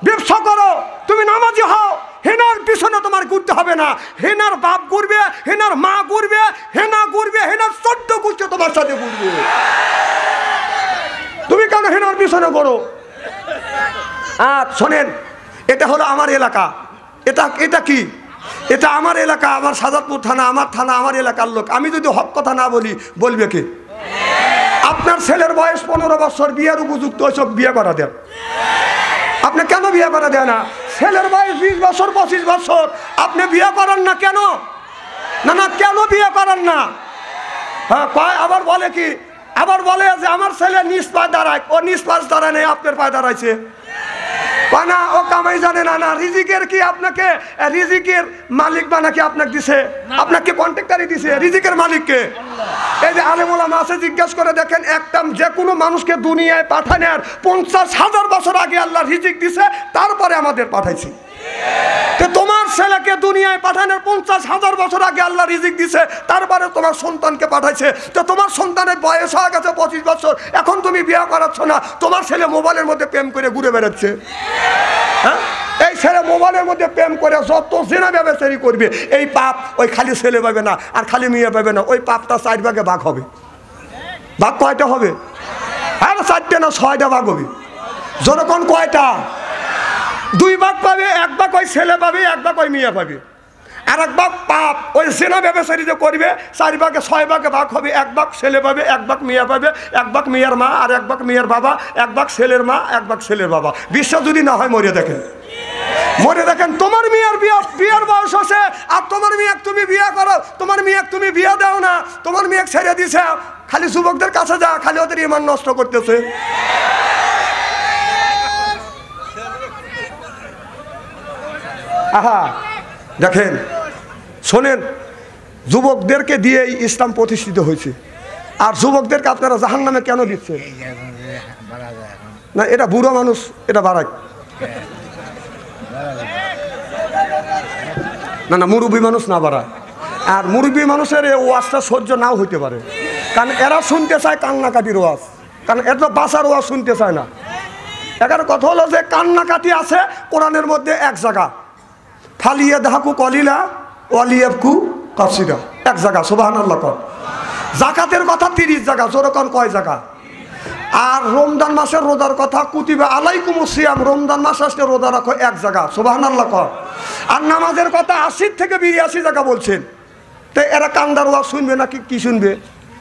S1: ব্যবসা করো, তুমি নামাজি হও। হেনার পিছনে তোমার ঘুরতে হবে না। হেনার বাপ ঘুরবে, হেনার মা ঘুরবে, হেনা ঘুরবে, হেনার 14 গোষ্ঠী তোমার সাথে ঘুরবে। তুমি কেন হেনার পিছনে করো? আর শোনেন এটা হলো আমার এলাকা। এটা কি? এটা আমার এলাকা, আমার সাজাদপুর থানা, আমার থানা, আমার এলাকার লোক। আমি যদি হক কথা না বলি বলবে কে? আপনার ছেলের বয়স 15 বছর, বিয়ের উপযুক্ত ওইসব বিয়ে করা দেন। আপনি কেন বিয়ে করা দেয় না? ছেলের বয়স 20 বছর 25 বছর, আপনি বিয়ে করেন না কেন? না না কেন বিয়ে করেন না? হ্যাঁ কয় আবার বলে কি? আবার বলে যে আমার ছেলে নিজ পায়ে দাঁড়ায়। ও নিজ পায়ে দাঁড়ায় নেই, আপনার পায়ে দাঁড়াইছে। না ও কামাই জানে না। না রিজিকের কি আপনাকে রিজিকের মালিক বানাকে আপনাকে দিছে? আপনাকে কন্ট্রাক্টরই দিছে। রিজিকের মালিককে এই যে আলেম ওলামা আছে, জিজ্ঞাসা করে দেখেন। একটা যে কোনো মানুষকে দুনিয়ায় পাঠানোর 50,000 বছর আগে আল্লাহ রিজিক দিছে, তারপরে আমাদের পাঠাইছি। তোমার ছেলেকে দুনিয়ায় পাঠানোর 50,000 বছর আগে আল্লাহ রিজিক দিছে, তারপরে তোমার সন্তানকে পাঠাইছে। তো তোমার সন্তানের বয়স হয়ে গেছে 25 বছর, এখন তুমি বিয়ে করাচ্ছ না। তোমার ছেলে মোবাইলের মধ্যে প্রেম করে ঘুরে বেড়াচ্ছে। হ্যাঁ এই ছেলে মোবাইলের মধ্যে প্রেম করে যত জেনা ব্যবচারি করবে, এই পাপ ওই খালি ছেলে পাবে না আর খালি মেয়ে পাবে না, ওই পাপটা 4 ভাগে ভাগ হবে। ভাগ কয়টা হবে? আর 4টে না 6টা ভাগ হবে। যখন কয়টা? 2 ভাগ পাবে, 1 ভাগ ওই ছেলে পাবে, 1 ভাগ ওই মেয়ে পাবে। আর 1 ভাগ পাপ ওই জেনা ব্যবচারি যে করবে 4 ভাগে 6 ভাগে ভাগ হবে। 1 ভাগ ছেলে পাবে, 1 ভাগ মেয়ে পাবে, 1 ভাগ মেয়ের মা আর 1 ভাগ মেয়ের বাবা, 1 ভাগ ছেলের মা, 1 ভাগ ছেলের বাবা। বিশ্বাস যদি না হয় মরে দেখেন, মরে দেখেন। তোমার মেয়ের বিয়ের বয়স আছে আর তোমার মেয়ে তুমি বিয়ে করো, তোমার মেয়ে তুমি বিয়ে দাও না, তোমার মেয়ে ছেড়ে দিছে, খালি যুবকদের কাছে যা, খালি ওদের ঈমান নষ্ট করতেছে। আহা দেখেন, শোনেন, যুবকদেরকে দিয়েই ইসলাম প্রতিষ্ঠিত হয়েছে। আর যুবকদেরকে আপনারা জাহান্নামে কেন দিচ্ছেন? না, এটা বুড়ো মানুষ, এটা বাড়ায় না, না মুরব্বী মানুষ না বাড়ায়। আর মুরব্বী মানুষের এই ওয়াজটা সহ্য নাও হইতে পারে, কারণ এরা শুনতে চায় কান্নাকাটির ওয়াজ, কারণ এত বাঁচার ওয়াজ শুনতে চায় না। এখানে কথা হলো যে কান্নাকাটি আছে কোরআনের মধ্যে 1 জায়গা, ফালিয়া দাহাকু কলিলা ওয়ালিয়াবকু কাসিরা, 1 জায়গা। সুবহানাল্লাহ। যাকাতের কথা 30 জায়গা। যেরকম কয় জায়গা? আর রমজান মাসের রোজার কথা কুতিবা আলাইকুমুস সিয়াম, রমজান মাস আসলে রোজা রাখো, 1 জায়গা। সুবহানাল্লাহ। আর নামাজের কথা 80 থেকে 82 জায়গা বলছেন। তো এরা কান্দার ওয়াজ শুনবে না কি শুনবে?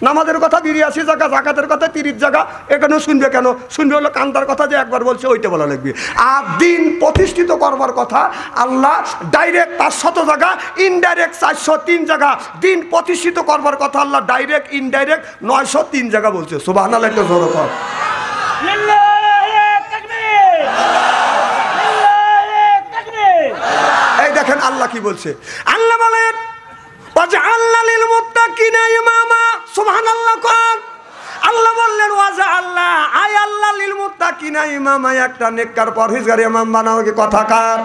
S1: নামাজের কথা 82 জায়গা, জাকাতের কথা 30 জায়গা, এখানে শুনবে কেন? শুনবে হলো কান্দার কথা যে একবার বলছে ওইটা বলা লাগবে। আর দিন প্রতিষ্ঠিত করবার কথা আল্লাহ ডাইরেক্ট 500 জায়গা, ইনডাইরেক্ট 403 জায়গা। দিন প্রতিষ্ঠিত করবার কথা আল্লাহ ডাইরেক্ট ইনডাইরেক্ট 903 জায়গা বলছে। সুবহানাল্লাহ। একটা জোরে কর। এই দেখেন আল্লাহ কি বলছে। আল্লাহ বলেন ওয়াজআলনা লিল মুত্তাকিনা ইমামা। সুবহানাল্লাহ। আল্লাহ বললেন ওয়াজআলনা, আয় আল্লাহ লিল মুত্তাকিনা ইমামা, একটা নেককার পরহেজগার ইমাম বানাও। কি কথাকার?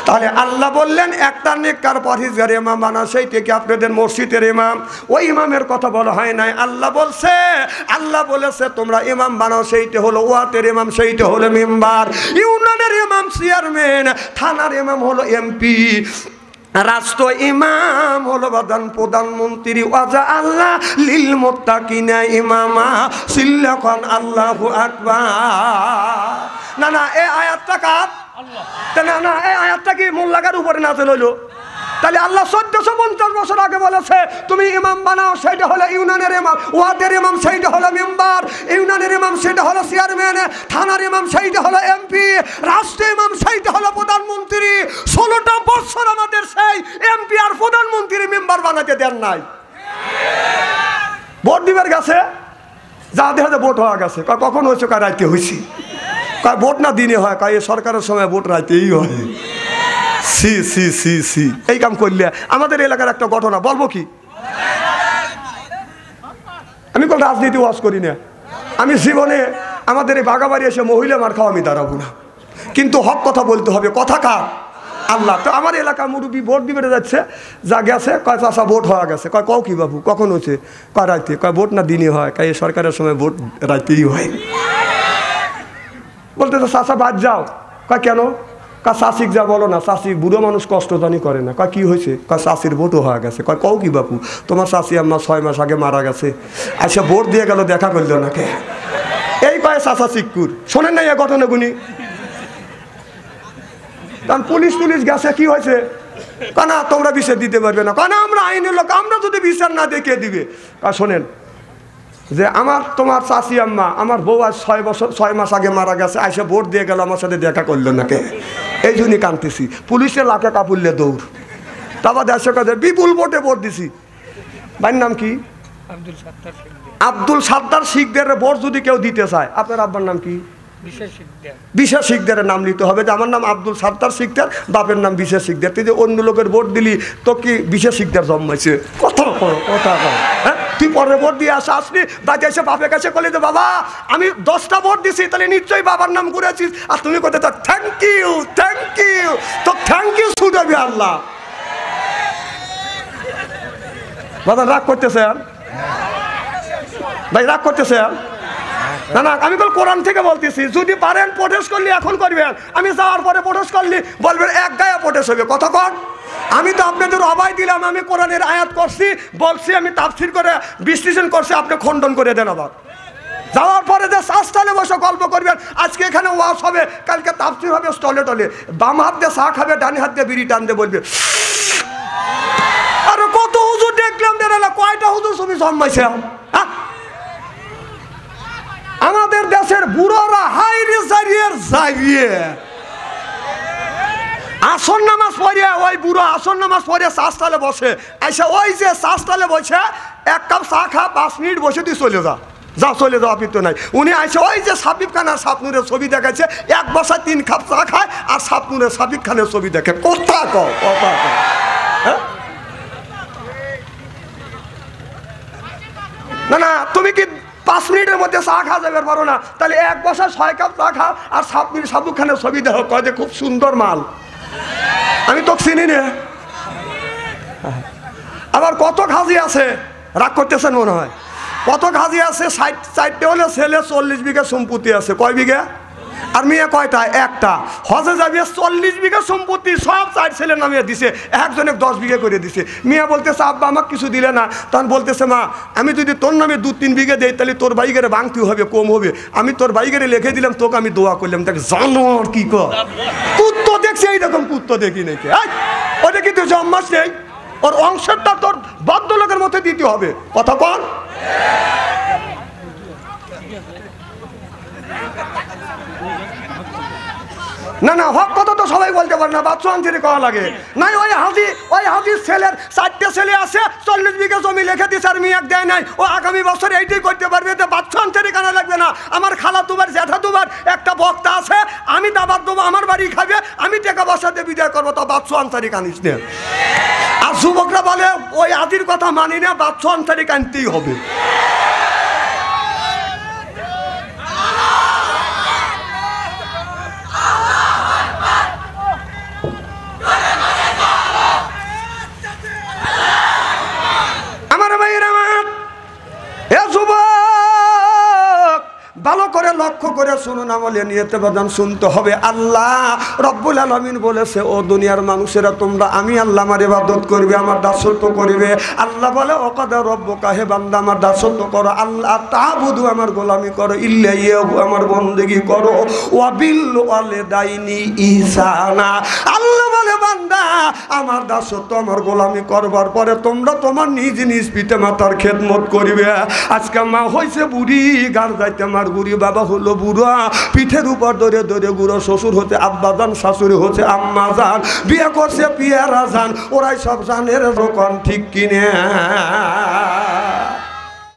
S1: তাহলে আল্লাহ বললেন একটা নেককার পরহেজগার ইমাম বানাও, সেইটা কি আপনাদের মসজিদের ইমাম? ওই ইমামের কথা বলা হয় নাই। আল্লাহ বলছে, আল্লাহ বলেছে তোমরা ইমাম বানাও, সেইটা হলো ওয়াতের ইমাম, সেইটা হলো মেম্বার। ইউনিয়নের ইমাম চেয়ারম্যান, থানার ইমাম হলো এমপি, রাষ্ট্র ইমাম হলো প্রধানমন্ত্রী। ওয়াজআলনা লিল মুত্তাকিনা ইমামা। সিল্লাকান আল্লাহু আকবার। না না, এই আয়াতটা কার? না না, এই আয়াতটা কি মোল্লাগার উপরে নাযিল হলো? তাহলে আল্লাহ 1450 বছর আগে বলেছে তুমি ইমাম বানাও, সেইটা হলো ইউনিয়নের ইমাম, ওয়ার্ডের ইমাম সেইটা হলো মেম্বার, ইউনিয়নের ইমাম সেটা হলো চেয়ারম্যান, থানার ইমাম সেইটা হলো এমপি, রাষ্ট্রীয় ইমাম সেইটা হলো প্রধানমন্ত্রী। 16টা বছর আমাদের সেই এমপি আর প্রধানমন্ত্রী মেম্বার বানাতে দেন নাই। ভোট দিবার গেছে, যা দেখা যায় ভোট হওয়া গেছে। কখন হয়েছে? রাইতে হয়েছি। ভোট না দিনে হয়, এই সরকারের সময় ভোট রাইতেই হয়। সি সি সি সি, এই কাম করলে আমাদের এলাকার একটা ঘটনা বলবো কি? আমি কোন রাজনীতি ওয়াজ করি না, আমি জীবনে আমাদের এই বাগাবাড়ি এসে মহিলা মার খাওয়া আমি দাঁড়াবো না, কিন্তু হক কথা বলতে হবে। কথা কার? আল্লাহ। তো আমার এলাকা মুরব্বী ভোট দিবে যাচ্ছে, যা গেছে কয় চাষা ভোট হওয়া গেছে। কয় কও কি বাবু, কখন হচ্ছে? কয় রাইতে। কয় ভোট না দিনে হয়? কয় সরকারের সময় ভোট রাইতেই হয়। বলতে তো চাষা বাদ যাও। কয় কেন? কা চাষিক যা বলো না, চাষি বুড়ো মানুষ কষ্ট জানি করে না। কয় কি হয়েছে? কয় চাষির ভোটও হয়ে গেছে। কয় কও কি বাপু, তোমার চাষি আম্মা 6 মাস আগে মারা গেছে, আচ্ছা ভোট দিয়ে গেল, দেখা করলো না কে? এই কয় চাষা চিক্কুর। শোনেন না এই ঘটনাগুলি? কারণ পুলিশ গেছে, কি হয়েছে? কানা তোমরা বিচার দিতে পারবে না। কানা আমরা আইনের লোক, আমরা যদি বিচার না দিয়ে কে দিবে? শোনেন যে আমার তোমার চাষি আম্মা, আমার বউ আজ 6 মাস আগে মারা গেছে, আইসা ভোট দিয়ে গেল, আমার সাথে দেখা করলো না কে? এই জন্যই কাঁদতেছি। পুলিশের লাখে কাপুরলে দৌড়। তারপর দেড়শো কাজে বিপুল ভোটে ভোট দিছি। ভাইয়ের নাম কি? আব্দুল সাত্তার শিকদের ভোট যদি কেউ দিতে চায়, আপনার আব্বার নাম কি? বিশেষ শিকদারের নাম নিতে হবে যে আমার নাম আব্দুল সাত্তার শিকদার, বাপের নাম বিশেষ শিকদার। তুই যে অন্য লোকের ভোট দিলি, তো কি বিশেষ শিকদার জন্মাইছে? কথা কথা হ্যাঁ, তুই পরে ভোট দিয়ে আসলি, বাড়ি এসে বাপের কাছে বলি যে বাবা আমি 10টা ভোট দিছি, তাহলে নিশ্চয়ই বাবার নাম করেছিস। আর তুমি কোথায় তো থ্যাংক ইউ তো থ্যাংক ইউ শুধাবি আল্লাহ। দাদা রাগ করতেছে ভাই, রাগ করতেছে না না, আমি তো কোরআন থেকে বলতেছি, যদি পারেন প্রোটেস্ট করলে এখন করবেন, আমি যাওয়ার পরে প্রোটেস্ট করলে বলবেন এক গায়ে প্রোটেস্ট হবে। কতক্ষণ? আমি তো আপনাদের অভয় দিলাম, আমি কোরআনের আয়াত করছি, বলছি, আমি তাফসীর করে বিশ্লেষণ করছি, আপনি খণ্ডন করে দেন। আবার যাওয়ার পরে যে স্টলে বসে গল্প করবেন, আজকে এখানে ওয়াজ হবে, কালকে তাফসীর হবে স্টলে টলে, বাম হাত দিয়ে চা খাবে, ডান হাত দিয়ে বিড়ি টানতে বলবে। আরে কত হুজুর দেখলাম, কয়টা হুজুর ছবি জন্মাইছে। আমাদের দেশের বুড়োরা হাইরে জারিয়ার জারিয়ে আসর নামাজ পড়ে, ওই বুড়ো আসর নামাজ পড়ে চাষতালে বসে, আইসা ওই যে চাষতালে বসে এক কাপ চা খা, 5 মিনিট বসে তুই চলে যা, যা চলে যাওয়া পিত্ত নাই। উনি আইসে ওই যে সাবিব খান আর সাপনুরের ছবি দেখাচ্ছে, এক বসায় 3 কাপ চা খায়, আর সাপনুরের সাবিব খানের ছবি দেখে। কথা কও, কথা কও। হ্যাঁ না না, তুমি কি 5 মিনিটের মধ্যে চা খাওয়া যাবে পারো না? তাহলে এক বসায় 6 কাপ চা খাও, আর সাবুক খানের ছবি দেখো, কয় যে খুব সুন্দর মাল, আমি তো চিনি না। আবার কত খাজি আছে, রাগ করতেছেন মনে হয়, কত খাজি আছে, 4টে হলে ছেলে 40 বিঘা সম্পত্তি আছে। কয় বিঘা? আর মেয়ে কয়টা? একটা। হজে যাবে, 40 বিঘা সম্পত্তি সব 4 ছেলে নামিয়ে দিছে, একজনে 10 বিঘা করে দিছে। মেয়ে বলতেছে আব্বা আমাকে কিছু দিলে না, তখন বলতেছে মা আমি যদি তোর নামে 2-3 বিঘা দেই তাহলে তোর বাইকেরে ভাঙতে হবে, কম হবে, আমি তোর বাইকেরে লিখে দিলাম, তোকে আমি দোয়া করলাম। দেখ জানোয়ার কি কর, কুত্তো দেখছে এইরকম, কুত্তো দেখি নাকি? ওটা কিন্তু জম্মাস নেই, ওর অংশটা তোর ভদ্রলোকের মধ্যে দিতে হবে। কথা কন। না না, হক কথা তো সবাই বলতে পারে না, বাচ্চা আনতে কওয়া লাগে। নাই ওই হাজির ছেলের 4টে ছেলে আছে, 40 বিঘা জমি লিখে দিছে, আর মেয়ে দেয় নাই, ও আগামী বছর এইটাই করতে পারবে, তো বাচ্চা আনতে কেন লাগবে না? আমার খালা দুবার, জ্যাঠা দুবার, একটা বক্তা আছে, আমি দাবার দেবো, আমার বাড়ি খাবে, আমি টাকা বসাতে বিদায় করবো, তো বাচ্চা আনসারি কানিস না। আর যুবকরা বলে ওই হাজির কথা মানি না, বাচ্চা আনসারি কানতেই হবে। ভালো করে লক্ষ্য করে শুনুন, আমলে নিয়তে বাদান শুনতে হবে। আল্লাহ রব্বুল আলামিন বলেছে, ও দুনিয়ার মানুষেরা তোমরা আমি আল্লাহ আমার ইবাদত করবে, আমার দাসত্ব করবে। আল্লাহ বলে ওকাদা রব্বুকা, হে বান্দা আমার দাসত্ব করো, আল্লাহ তাবুদু আমার গোলামি করো, ইল্লাহু আমার বন্দেগী করো, ওয়া বিল ওয়ালিদাইনি ইহসানা। আল্লাহ বলে বান্দা আমার দাসত্ব আমার গোলামি করবার পরে তোমরা তোমার নিজ নিজ পিতা মাতার খেদমত করবে। আজকে মা হইছে বুড়ি, গার যাইতে আমার বুড়ি, বাবা হলো বুড়া, পিঠের উপর ধরে ধরে বুড়ো, শ্বশুর হতে আব্বা জান, শাশুড়ি হচ্ছে আম্মা জান, বিয়ে করছে পিয়ারা জান, ওরাই সব জানের রকম, ঠিক কিনে।